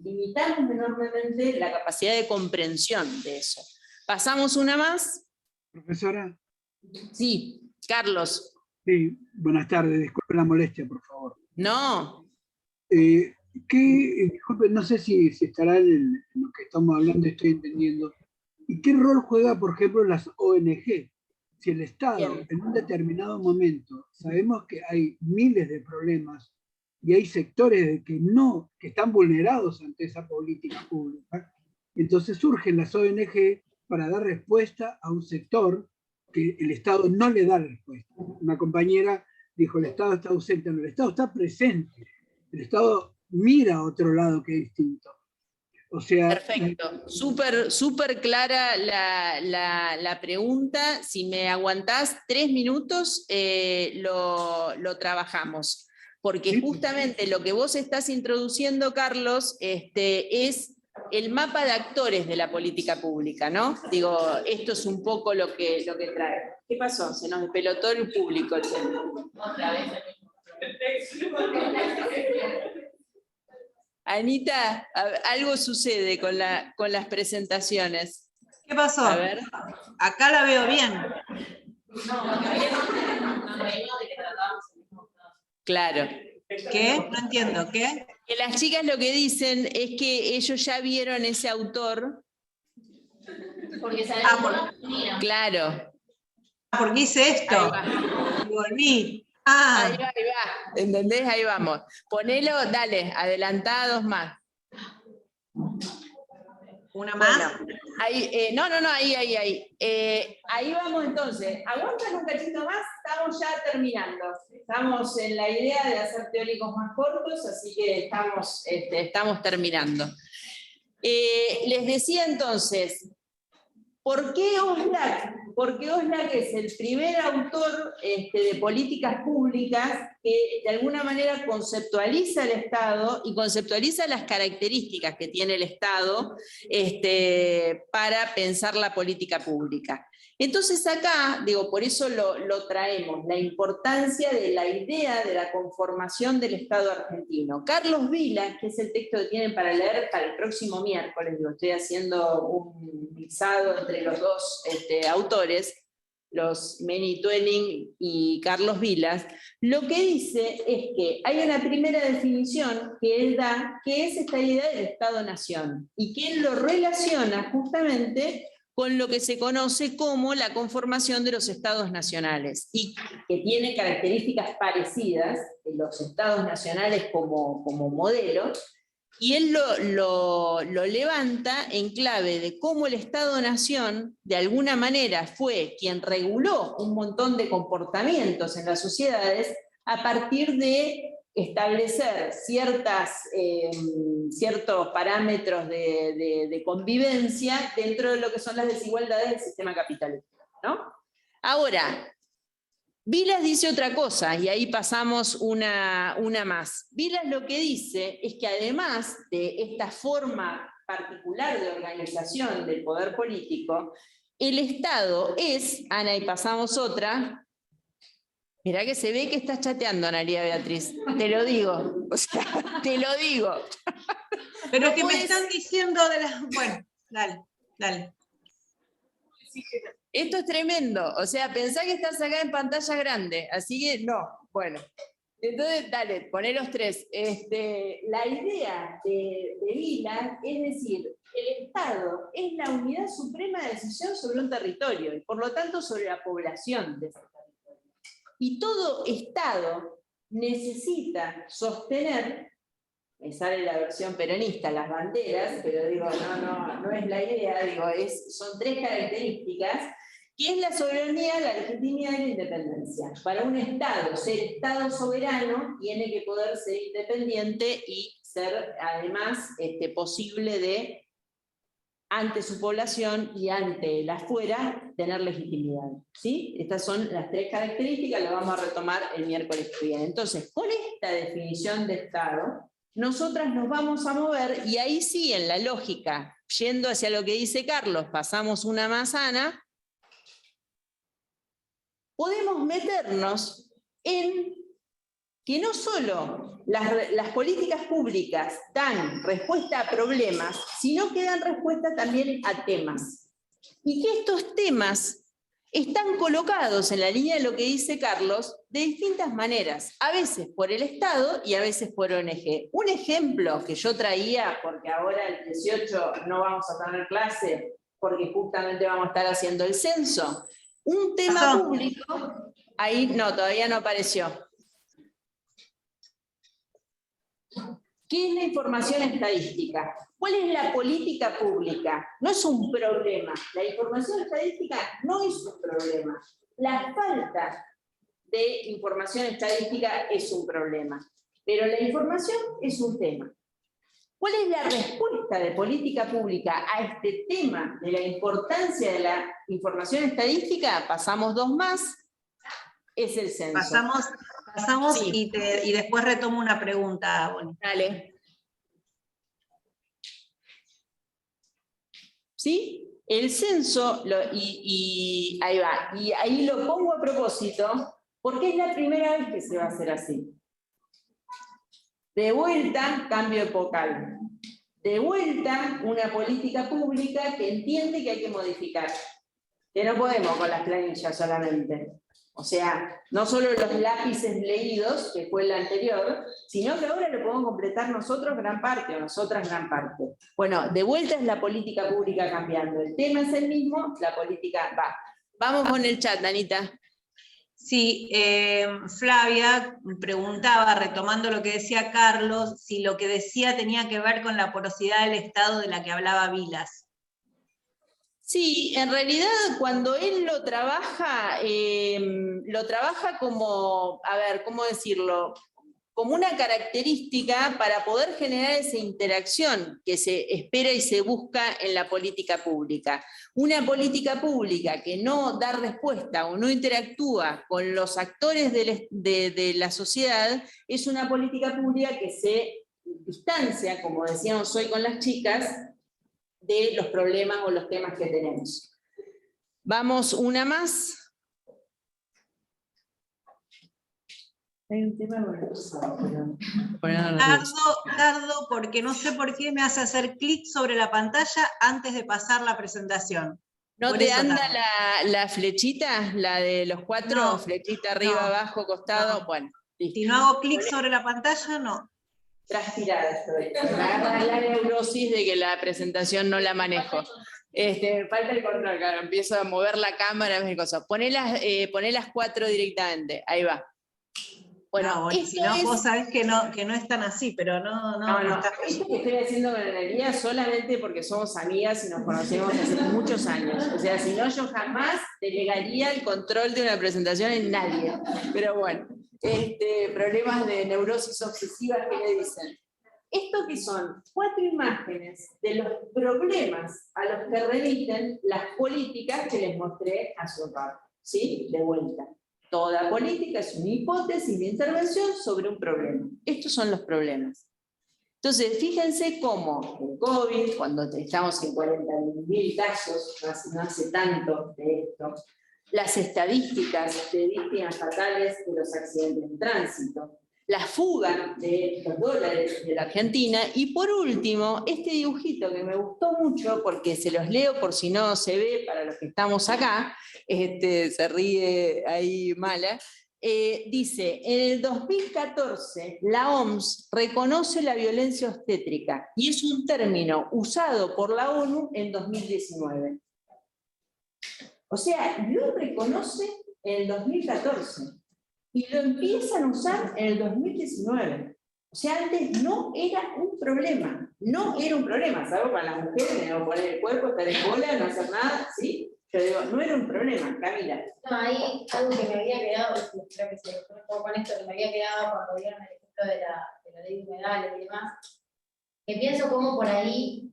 I: limitamos enormemente la capacidad de comprensión de eso. ¿Pasamos una más?
K: Profesora.
I: Sí, Carlos.
K: Sí, buenas tardes, disculpe la molestia, por favor.
I: No.
K: Disculpe, no sé si estará en lo que estamos hablando, estoy entendiendo. ¿Y qué rol juega, por ejemplo, las ONG? Si el Estado, en un determinado momento, sabemos que hay miles de problemas y hay sectores que están vulnerados ante esa política pública, entonces surgen las ONG para dar respuesta a un sector que el Estado no le da respuesta. Una compañera dijo, el Estado está ausente. No, el Estado está presente. El Estado mira a otro lado que es distinto. O sea,
I: perfecto, súper clara la pregunta. Si me aguantás 3 minutos, lo trabajamos. Porque justamente lo que vos estás introduciendo, Carlos, es el mapa de actores de la política pública, ¿no? Digo, esto es un poco lo que trae. ¿Qué pasó? Se nos despelotó el público. Otra vez. Anita, algo sucede con las presentaciones.
A: ¿Qué pasó?
I: A ver.
A: Acá la veo bien.
I: Claro.
A: ¿Qué? No entiendo, ¿qué?
I: Que las chicas lo que dicen es que ellos ya vieron ese autor.
E: Porque saben
I: claro.
A: Porque hice esto. Y volví.
I: Ahí va. ¿Entendés? Ahí vamos. Ponelo, dale, adelantados más.
A: ¿Una más?
I: Bueno, ahí, ahí. Ahí vamos entonces. Aguantan un cachito más, estamos ya terminando. Estamos en la idea de hacer teóricos más cortos, así que estamos terminando. Les decía entonces, ¿por qué Oslak? Porque Oslak es el primer autor de políticas públicas que de alguna manera conceptualiza el Estado y conceptualiza las características que tiene el Estado para pensar la política pública. Entonces acá, digo, por eso lo traemos, la importancia de la idea de la conformación del Estado argentino. Carlos Vilas, que es el texto que tienen para leer para el próximo miércoles, digo, estoy haciendo un mixado entre los dos autores, los Meni Twenning y Carlos Vilas, lo que dice es que hay una primera definición que él da, que es esta idea del Estado-Nación, y que él lo relaciona justamente con lo que se conoce como la conformación de los estados nacionales, y que tiene características parecidas en los estados nacionales como modelo, y él lo levanta en clave de cómo el Estado-Nación de alguna manera fue quien reguló un montón de comportamientos en las sociedades a partir de establecer ciertos parámetros de convivencia dentro de lo que son las desigualdades del sistema capitalista, ¿no? Ahora, Vilas dice otra cosa, y ahí pasamos una más. Vilas lo que dice es que además de esta forma particular de organización del poder político, el Estado es, Ana, y pasamos otra. Mirá que se ve que estás chateando, Analía Beatriz. Te lo digo. O sea, te lo digo.
A: Pero que me están diciendo de las... Bueno, dale.
B: oxígeno.
I: Esto es tremendo. O sea, pensá que estás acá en pantalla grande, así que no. Bueno. Entonces, dale, poné los tres. La idea de Vila es decir, el Estado es la unidad suprema de decisión sobre un territorio y por lo tanto sobre la población de ese territorio. Y todo Estado necesita sostener, me sale la versión peronista, las banderas, pero digo, no es la idea, digo, son tres características, que es la soberanía, la legitimidad y la independencia. Para un Estado, ser Estado soberano tiene que poder ser independiente y ser además posible de, ante su población y ante el afuera, tener legitimidad. ¿Sí? Estas son las tres características, las vamos a retomar el miércoles que viene. Entonces, con esta definición de Estado, nosotras nos vamos a mover, y ahí sí, en la lógica, yendo hacia lo que dice Carlos, pasamos una manzana, podemos meternos en que no solo las políticas públicas dan respuesta a problemas, sino que dan respuesta también a temas. Y que estos temas están colocados en la línea de lo que dice Carlos de distintas maneras, a veces por el Estado y a veces por ONG. Un ejemplo que yo traía, porque ahora el 18 no vamos a tener clase, porque justamente vamos a estar haciendo el censo. Un tema público, ahí no, todavía no apareció. ¿Qué es la información estadística? ¿Cuál es la política pública? No es un problema. La información estadística no es un problema. La falta de información estadística es un problema. Pero la información es un tema. ¿Cuál es la respuesta de política pública a este tema de la importancia de la información estadística? Pasamos dos más, es el censo.
A: Pasamos
I: sí.
A: y después retomo una pregunta. Bueno.
I: Dale. ¿Sí? El censo, y ahí va, y ahí lo pongo a propósito, porque es la primera vez que se va a hacer así. De vuelta, cambio epocal. De vuelta, una política pública que entiende que hay que modificar. Que no podemos con las planillas solamente. O sea, no solo los lápices leídos, que fue el anterior, sino que ahora lo podemos completar nosotros gran parte, o nosotras gran parte. Bueno, de vuelta es la política pública cambiando. El tema es el mismo, la política va. Vamos con el chat, Anita.
A: Sí, Flavia preguntaba, retomando lo que decía Carlos, si lo que decía tenía que ver con la porosidad del Estado de la que hablaba Vilas.
I: Sí, en realidad cuando él lo trabaja como, a ver, ¿cómo decirlo? Como una característica para poder generar esa interacción que se espera y se busca en la política pública. Una política pública que no da respuesta o no interactúa con los actores de la sociedad es una política pública que se distancia, como decíamos hoy con las chicas, de los problemas o los temas que tenemos. Vamos una más. Hay un tema
A: Dardo, porque no sé por qué me hace hacer clic sobre la pantalla antes de pasar la presentación.
I: ¿No
A: por
I: te
A: eso
I: anda
A: tardo.
I: la flechita? La de los cuatro,
A: No,
I: flechita arriba,
A: no,
I: abajo, costado,
A: no.
I: bueno. Listo.
A: Si no hago clic sobre la pantalla, no.
I: Transpirada estoy. Me agarra la neurosis de que la presentación no la manejo. Me falta el control, claro, empiezo a mover la cámara, poné las cuatro directamente, ahí va. Bueno,
A: si no, vos sabés que no es tan así, pero no está.
I: Esto que estoy haciendo con Analía solamente porque somos amigas y nos conocemos hace muchos años. O sea, si no, yo jamás delegaría el control de una presentación en nadie. Pero bueno, problemas de neurosis obsesivas que le dicen. Esto que son 4 imágenes de los problemas a los que remiten las políticas que les mostré hace un rato. ¿Sí? De vuelta. Toda política es una hipótesis de intervención sobre un problema. Estos son los problemas. Entonces, fíjense cómo el COVID, cuando estamos en 40.000 casos, no hace tanto de esto, las estadísticas de víctimas fatales de los accidentes de tránsito, la fuga de los dólares de la Argentina. Y por último, este dibujito que me gustó mucho, porque se los leo por si no se ve para los que estamos acá, se ríe ahí Mala, dice, en el 2014 la OMS reconoce la violencia obstétrica y es un término usado por la ONU en 2019. O sea, lo reconoce en el 2014 y lo empiezan a usar en el 2019. O sea, antes no era un problema, salvo para las mujeres, no poner el cuerpo, estar en bola, no hacer nada, ¿sí? Yo digo, no era un problema, Camila.
E: No, hay algo que me había quedado, creo que se fue un poco con esto, que me había quedado cuando vieron el ejemplo de la ley de humedales y demás, que pienso cómo por ahí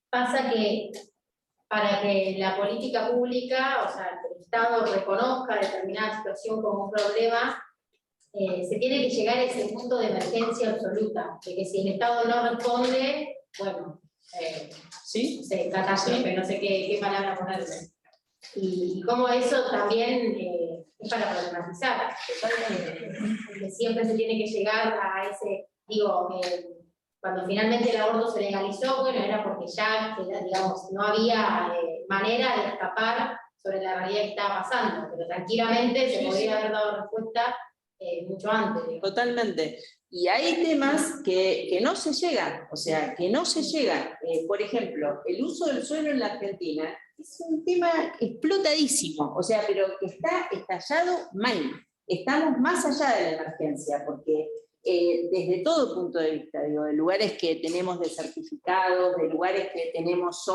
E: pasa que para que la política pública, o sea, que el Estado reconozca determinada situación como un problema, se tiene que llegar a ese punto de emergencia absoluta, de que si el Estado no responde, bueno,
I: ¿sí?
E: Catástrofe, no sé qué palabra ponerle. Y cómo eso también es para problematizar, que siempre se tiene que llegar a ese, cuando finalmente el aborto se legalizó, bueno, era porque ya, digamos, no había manera de escapar sobre la realidad que estaba pasando, pero tranquilamente se podría haber dado respuesta mucho antes. Digamos.
I: Totalmente. Y hay temas que no se llegan, o sea, que no se llegan. Por ejemplo, el uso del suelo en la Argentina es un tema explotadísimo, o sea, pero que está estallado mal. Estamos más allá de la emergencia, porque desde todo punto de vista, digo, de lugares que tenemos desertificados, de lugares que tenemos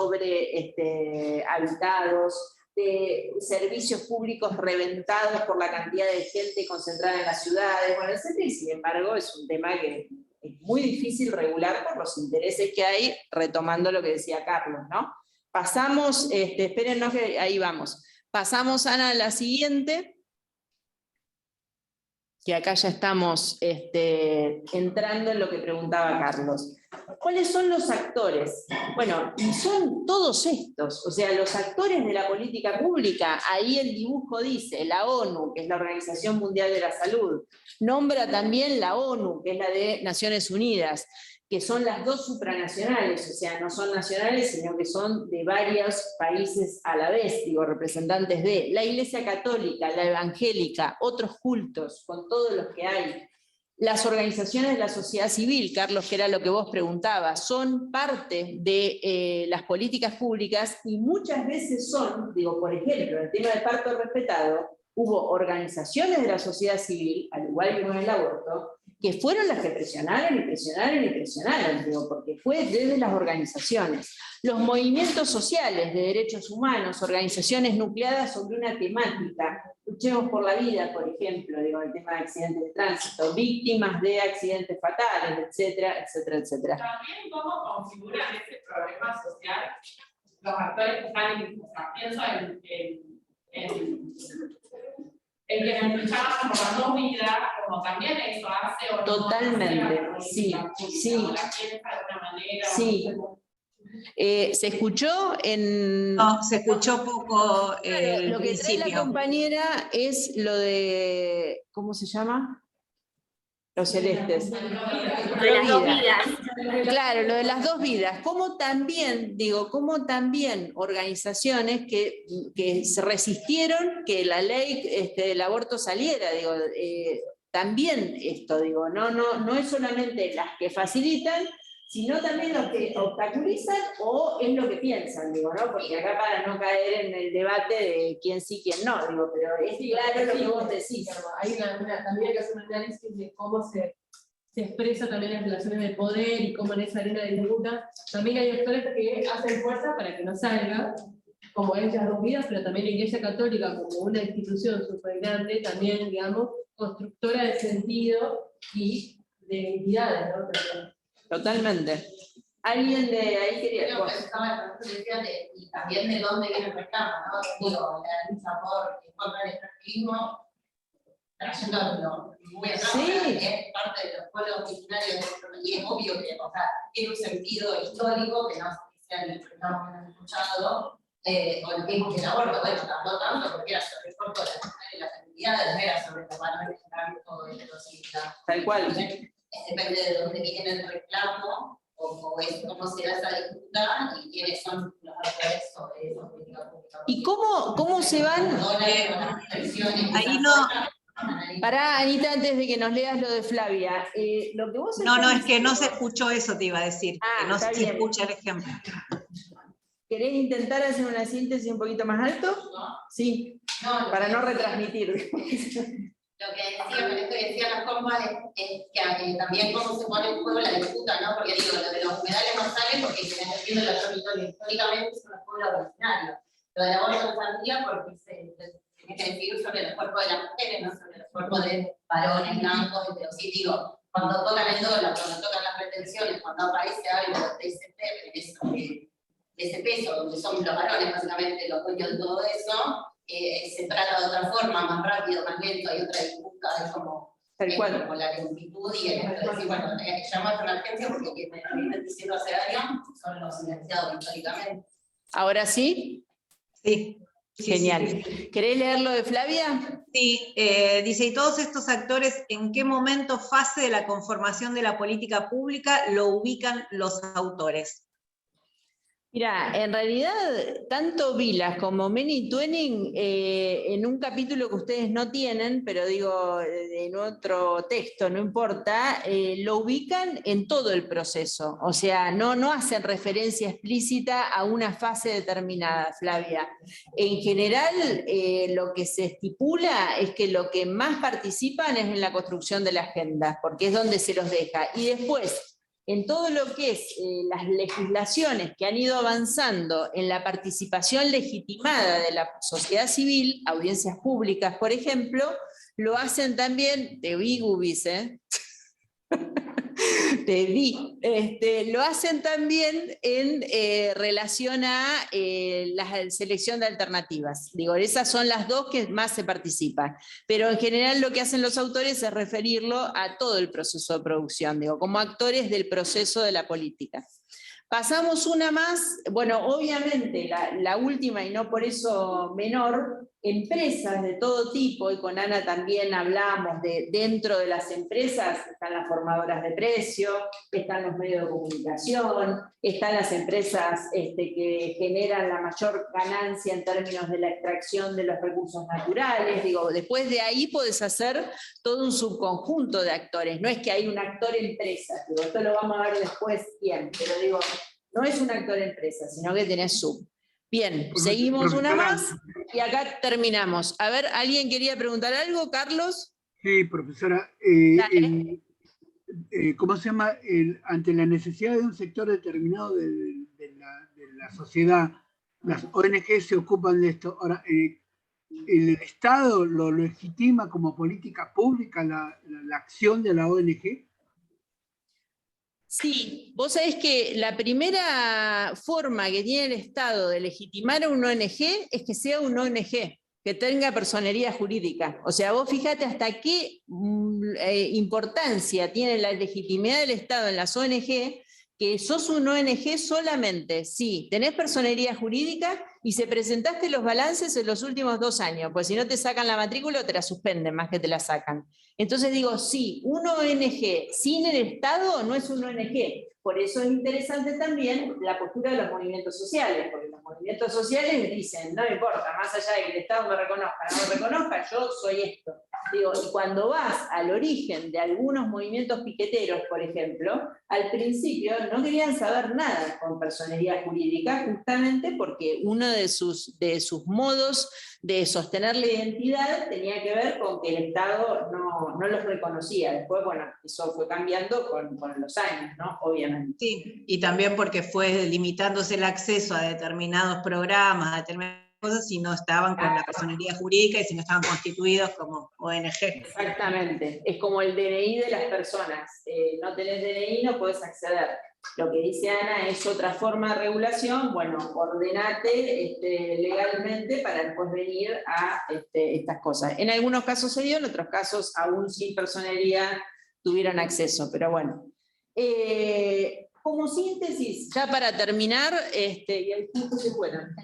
I: habitados, de servicios públicos reventados por la cantidad de gente concentrada en las ciudades, bueno, etc. Y sin embargo es un tema que es muy difícil regular por los intereses que hay, retomando lo que decía Carlos, ¿no? Pasamos, espérennos que ahí vamos. Pasamos, Ana, a la siguiente, que acá ya estamos entrando en lo que preguntaba Carlos. ¿Cuáles son los actores? Bueno, y son todos estos, o sea, los actores de la política pública. Ahí el dibujo dice, la ONU, que es la Organización Mundial de la Salud, nombra también la ONU, que es la de Naciones Unidas, que son las dos supranacionales, o sea, no son nacionales, sino que son de varios países a la vez, representantes de la Iglesia Católica, la Evangélica, otros cultos, con todos los que hay. Las organizaciones de la sociedad civil, Carlos, que era lo que vos preguntabas, son parte de las políticas públicas y muchas veces son, por ejemplo, en el tema del parto respetado, hubo organizaciones de la sociedad civil, al igual que con el aborto, que fueron las que presionaron, porque fue desde las organizaciones. Los movimientos sociales de derechos humanos, organizaciones nucleadas sobre una temática, Luchemos por la Vida, por ejemplo, el tema de accidentes de tránsito, víctimas de accidentes fatales, etcétera, etcétera, etcétera.
B: También cómo configuran ese problema social los actores que están en, pienso en que nos luchamos por las dos vidas, como también eso hace o no.
I: Totalmente, sí. Sí. ¿Se escuchó en...?
A: No, se escuchó poco el
I: lo que
A: principio.
I: trae la compañera es lo de... ¿Cómo se llama? Los celestes.
G: De las dos vidas.
I: Claro, lo de las dos vidas. Como también organizaciones que se resistieron que la ley del aborto saliera, también esto, no es solamente las que facilitan, sino también los que obstaculizan o es lo que piensan, ¿no? Porque acá para no caer en el debate de quién sí, quién no, pero es claro lo que vos decís.
L: Hay también hay que hacer un análisis de cómo se expresa también las relaciones de poder y cómo en esa arena de disputa también hay actores que hacen fuerza para que no salga, como es las dos vidas, pero también la Iglesia Católica como una institución supergrande, también, constructora de sentido y de identidades, ¿no?
I: Totalmente. ¿Alguien de ahí quería?
H: Yo pensaba y también de dónde viene el reclamo, ¿no? La lucha contra el extractivismo, trayéndolo muy atrás, es parte de los pueblos originarios de nuestro país, es obvio que, tiene un sentido histórico que no sea el reclamo que hemos escuchado, o el mismo que el aborto, bueno, no tanto porque era sobre el cuerpo de las mujeres y las feminidades, no era sobre los varones todo heterosexual.
I: Tal cual.
H: Depende de dónde viene el reclamo, o es cómo se da esa disputa y quiénes son los actores sobre esa política pública.
I: ¿Y cómo se van?
A: Ahí no.
I: Pará, Anita, antes de que nos leas lo de Flavia. Lo que vos
A: No,
I: estás
A: es que no se
I: diciendo-
A: escuchó eso, te iba a decir.
I: Ah,
A: Que no
I: está
A: se
I: bien.
A: escucha el ejemplo.
I: ¿Querés intentar hacer una síntesis un poquito más alto? Sí, para no retransmitir.
H: Lo que decía, con esto que decía la compa, es que también cómo se pone en juego la disputa, ¿no? Porque digo, lo de los humedales no sale porque se me entiende la territorio. Históricamente son los pueblos originarios. Lo del aborto no saldría porque se tiene que decidir sobre los cuerpos de las mujeres, no sobre los cuerpos de varones blancos, pero sí, digo, cuando tocan el dólar, cuando tocan las retenciones, cuando aparece algo de ese peso, donde son los varones básicamente los dueños de todo eso, se trata de otra forma, más rápido, más lento, hay otra disputa, es como la lentitud y el hecho de decir, bueno, llama a una emergencia porque quienes me vienen diciendo hace años son los silenciados históricamente.
I: ¿Ahora sí?
A: Sí.
I: Genial.
A: Sí.
I: ¿Querés leer lo de Flavia?
A: Sí, dice, y todos estos actores, ¿en qué momento, fase de la conformación de la política pública lo ubican los autores?
I: Mira, en realidad, tanto Vilas como Many Twain, en un capítulo que ustedes no tienen, pero digo, en otro texto, no importa, lo ubican en todo el proceso. O sea, no hacen referencia explícita a una fase determinada, Flavia. En general, lo que se estipula es que lo que más participan es en la construcción de la agenda, porque es donde se los deja. Y después, en todo lo que es las legislaciones que han ido avanzando en la participación legitimada de la sociedad civil, audiencias públicas, por ejemplo, lo hacen también, te vi, Gubis, te vi, lo hacen también en relación a la selección de alternativas. Digo, esas son las dos que más se participan, pero en general lo que hacen los autores es referirlo a todo el proceso de producción, digo, como actores del proceso de la política. Pasamos una más, bueno, obviamente la última y no por eso menor, empresas de todo tipo, y con Ana también hablamos de dentro de las empresas, están las formadoras de precio, están los medios de comunicación, están las empresas que generan la mayor ganancia en términos de la extracción de los recursos naturales, digo, después de ahí podés hacer todo un subconjunto de actores, no es que hay un actor empresa, digo, esto lo vamos a ver después bien, pero digo, no es un actor empresa, sino que tenés sub. Bien, seguimos una más y acá terminamos. A ver, ¿alguien quería preguntar algo, Carlos?
K: Sí, profesora. ¿Cómo se llama? Ante la necesidad de un sector determinado de la sociedad, las ONG se ocupan de esto. Ahora, ¿el Estado lo legitima como política pública la acción de la ONG?
I: Sí, vos sabés que la primera forma que tiene el Estado de legitimar a un ONG es que sea un ONG, que tenga personería jurídica. O sea, vos fíjate hasta qué importancia tiene la legitimidad del Estado en las ONG, que sos un ONG solamente si tenés personería jurídica y si presentaste los balances en los últimos 2 años, pues si no te sacan la matrícula o te la suspenden más que te la sacan. Entonces digo, sí, un ONG sin el Estado no es un ONG. Por eso es interesante también la postura de los movimientos sociales, porque los movimientos sociales dicen, no me importa, más allá de que el Estado me reconozca o no me reconozca, yo soy esto. Digo, y cuando vas al origen de algunos movimientos piqueteros, por ejemplo, al principio no querían saber nada con personería jurídica, justamente porque uno de sus modos de sostener la identidad tenía que ver con que el Estado no los reconocía. Después, bueno, eso fue cambiando con los años, ¿no? Obviamente.
A: Sí, y también porque fue limitándose el acceso a determinados programas, a determinadas cosas, si no estaban con la personería jurídica y si no estaban constituidos como ONG.
I: Exactamente, es como el DNI de las personas. No tenés DNI, no podés acceder. Lo que dice Ana es otra forma de regulación, bueno, ordenate legalmente para después venir a estas cosas. En algunos casos se dio, en otros casos aún sin personería tuvieron acceso, pero bueno. como síntesis, ya para terminar, y ahí justo se fueron,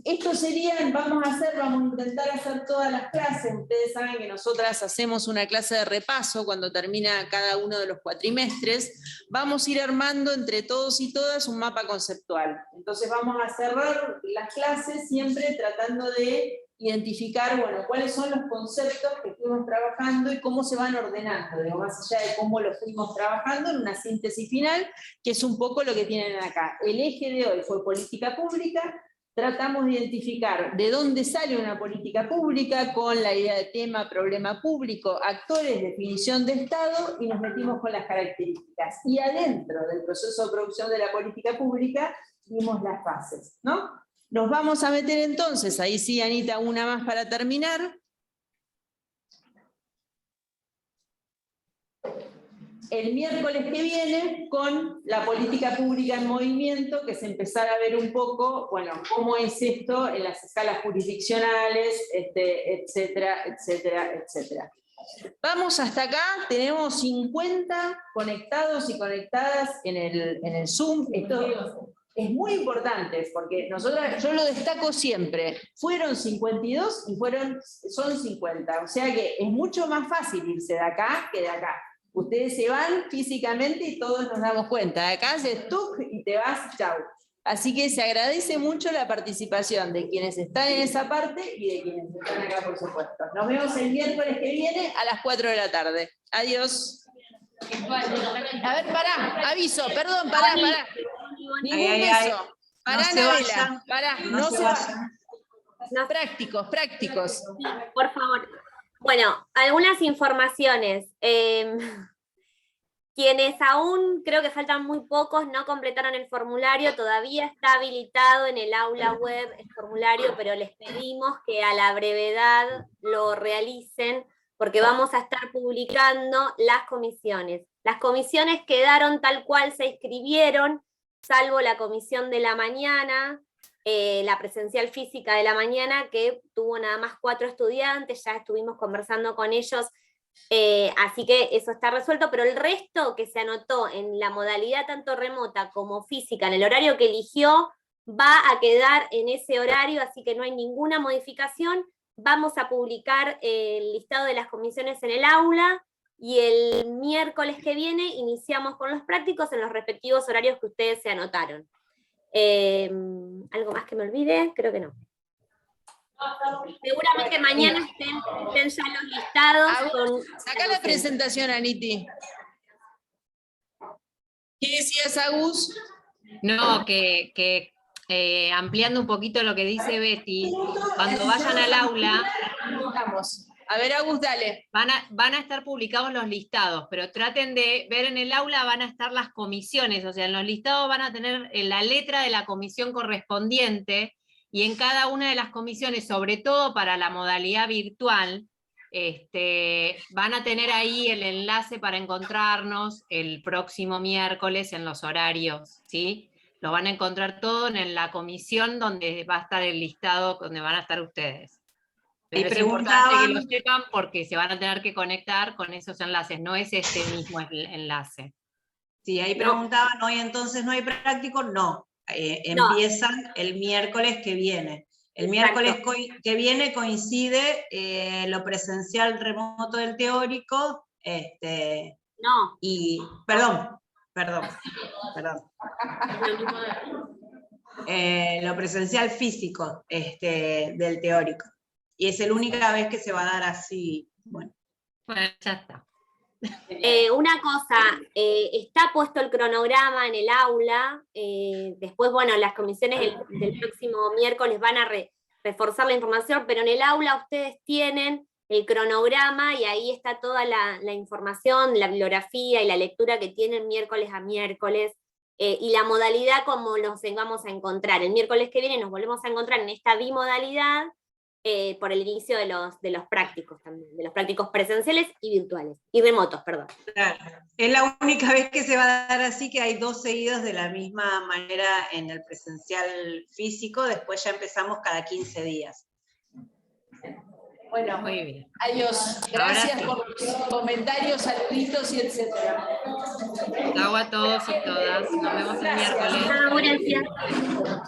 I: estos serían, vamos a intentar hacer todas las clases. Ustedes saben que nosotras hacemos una clase de repaso cuando termina cada uno de los cuatrimestres. Vamos a ir armando entre todos y todas un mapa conceptual. Entonces vamos a cerrar las clases siempre tratando de identificar, bueno, cuáles son los conceptos que fuimos trabajando y cómo se van ordenando, digo, más allá de cómo los fuimos trabajando en una síntesis final, que es un poco lo que tienen acá. El eje de hoy fue política pública. Tratamos de identificar de dónde sale una política pública con la idea de tema, problema público, actores, definición de Estado, y nos metimos con las características. Y adentro del proceso de producción de la política pública vimos las fases, ¿no? Nos vamos a meter entonces, ahí sí, Anita, una más para terminar. El miércoles que viene con la política pública en movimiento, que es empezar a ver un poco, bueno, cómo es esto en las escalas jurisdiccionales, etcétera, etcétera, etcétera. Vamos hasta acá, tenemos 50 conectados y conectadas en el Zoom. Esto es muy importante, porque yo lo destaco siempre, fueron 52 y son 50, o sea que es mucho más fácil irse de acá que de acá. Ustedes se van físicamente y todos nos damos cuenta. Acá haces tú y te vas, chau. Así que se agradece mucho la participación de quienes están en esa parte y de quienes están acá, por supuesto. Nos vemos el miércoles que viene a las 4 de la tarde. Adiós. A ver, pará, aviso, perdón, pará. Ningún beso. Pará, Anabela, pará, no se vayan. Prácticos.
M: Sí, por favor. Bueno, algunas informaciones. Quienes aún, creo que faltan muy pocos, no completaron el formulario, todavía está habilitado en el aula web el formulario, pero les pedimos que a la brevedad lo realicen, porque vamos a estar publicando las comisiones. Las comisiones quedaron tal cual se inscribieron, salvo la comisión de la mañana, la presencial física de la mañana, que tuvo nada más 4 estudiantes, ya estuvimos conversando con ellos, así que eso está resuelto, pero el resto que se anotó en la modalidad tanto remota como física, en el horario que eligió, va a quedar en ese horario, así que no hay ninguna modificación. Vamos a publicar el listado de las comisiones en el aula, y el miércoles que viene iniciamos con los prácticos en los respectivos horarios que ustedes se anotaron. ¿Algo más que me olvide? Creo que no. Seguramente mañana estén ya los listados.
I: Saca la presentación, Aniti. ¿Qué decías, Agus?
J: No, que ampliando un poquito lo que dice Betty, cuando vayan al aula,
I: vamos. A ver, Agus, dale.
J: Van a estar publicados los listados, pero traten de ver en el aula, van a estar las comisiones, o sea, en los listados van a tener la letra de la comisión correspondiente, y en cada una de las comisiones, sobre todo para la modalidad virtual, van a tener ahí el enlace para encontrarnos el próximo miércoles en los horarios, ¿sí? Lo van a encontrar todo en la comisión donde va a estar el listado, donde van a estar ustedes. Pero es importante que lo sepan porque se van a tener que conectar con esos enlaces, no es este mismo enlace.
A: Sí, ahí preguntaban, hoy entonces no hay práctico, no. Empiezan el miércoles que viene. El miércoles que viene coincide lo presencial remoto del teórico,
M: no.
A: Y, perdón. Lo presencial físico del teórico. Y es la única vez que se va a dar así. Bueno,
J: ya está.
M: Una cosa, está puesto el cronograma en el aula, después, bueno, las comisiones del próximo miércoles van a reforzar la información, pero en el aula ustedes tienen el cronograma y ahí está toda la información, la bibliografía y la lectura que tienen miércoles a miércoles, y la modalidad como nos vengamos a encontrar. El miércoles que viene nos volvemos a encontrar en esta bimodalidad, por el inicio de los prácticos también, de los prácticos presenciales y virtuales, y remotos, perdón.
A: Claro. Es la única vez que se va a dar así, que hay 2 seguidos de la misma manera en el presencial físico, después ya empezamos cada 15 días.
B: Bueno,
J: Muy bien.
B: adiós.
J: Ahora
B: Gracias
J: sí.
B: por los comentarios, saluditos y etcétera.
J: Chao a todos y todas. Nos vemos el
B: Gracias.
J: miércoles.
M: Chao, gracias.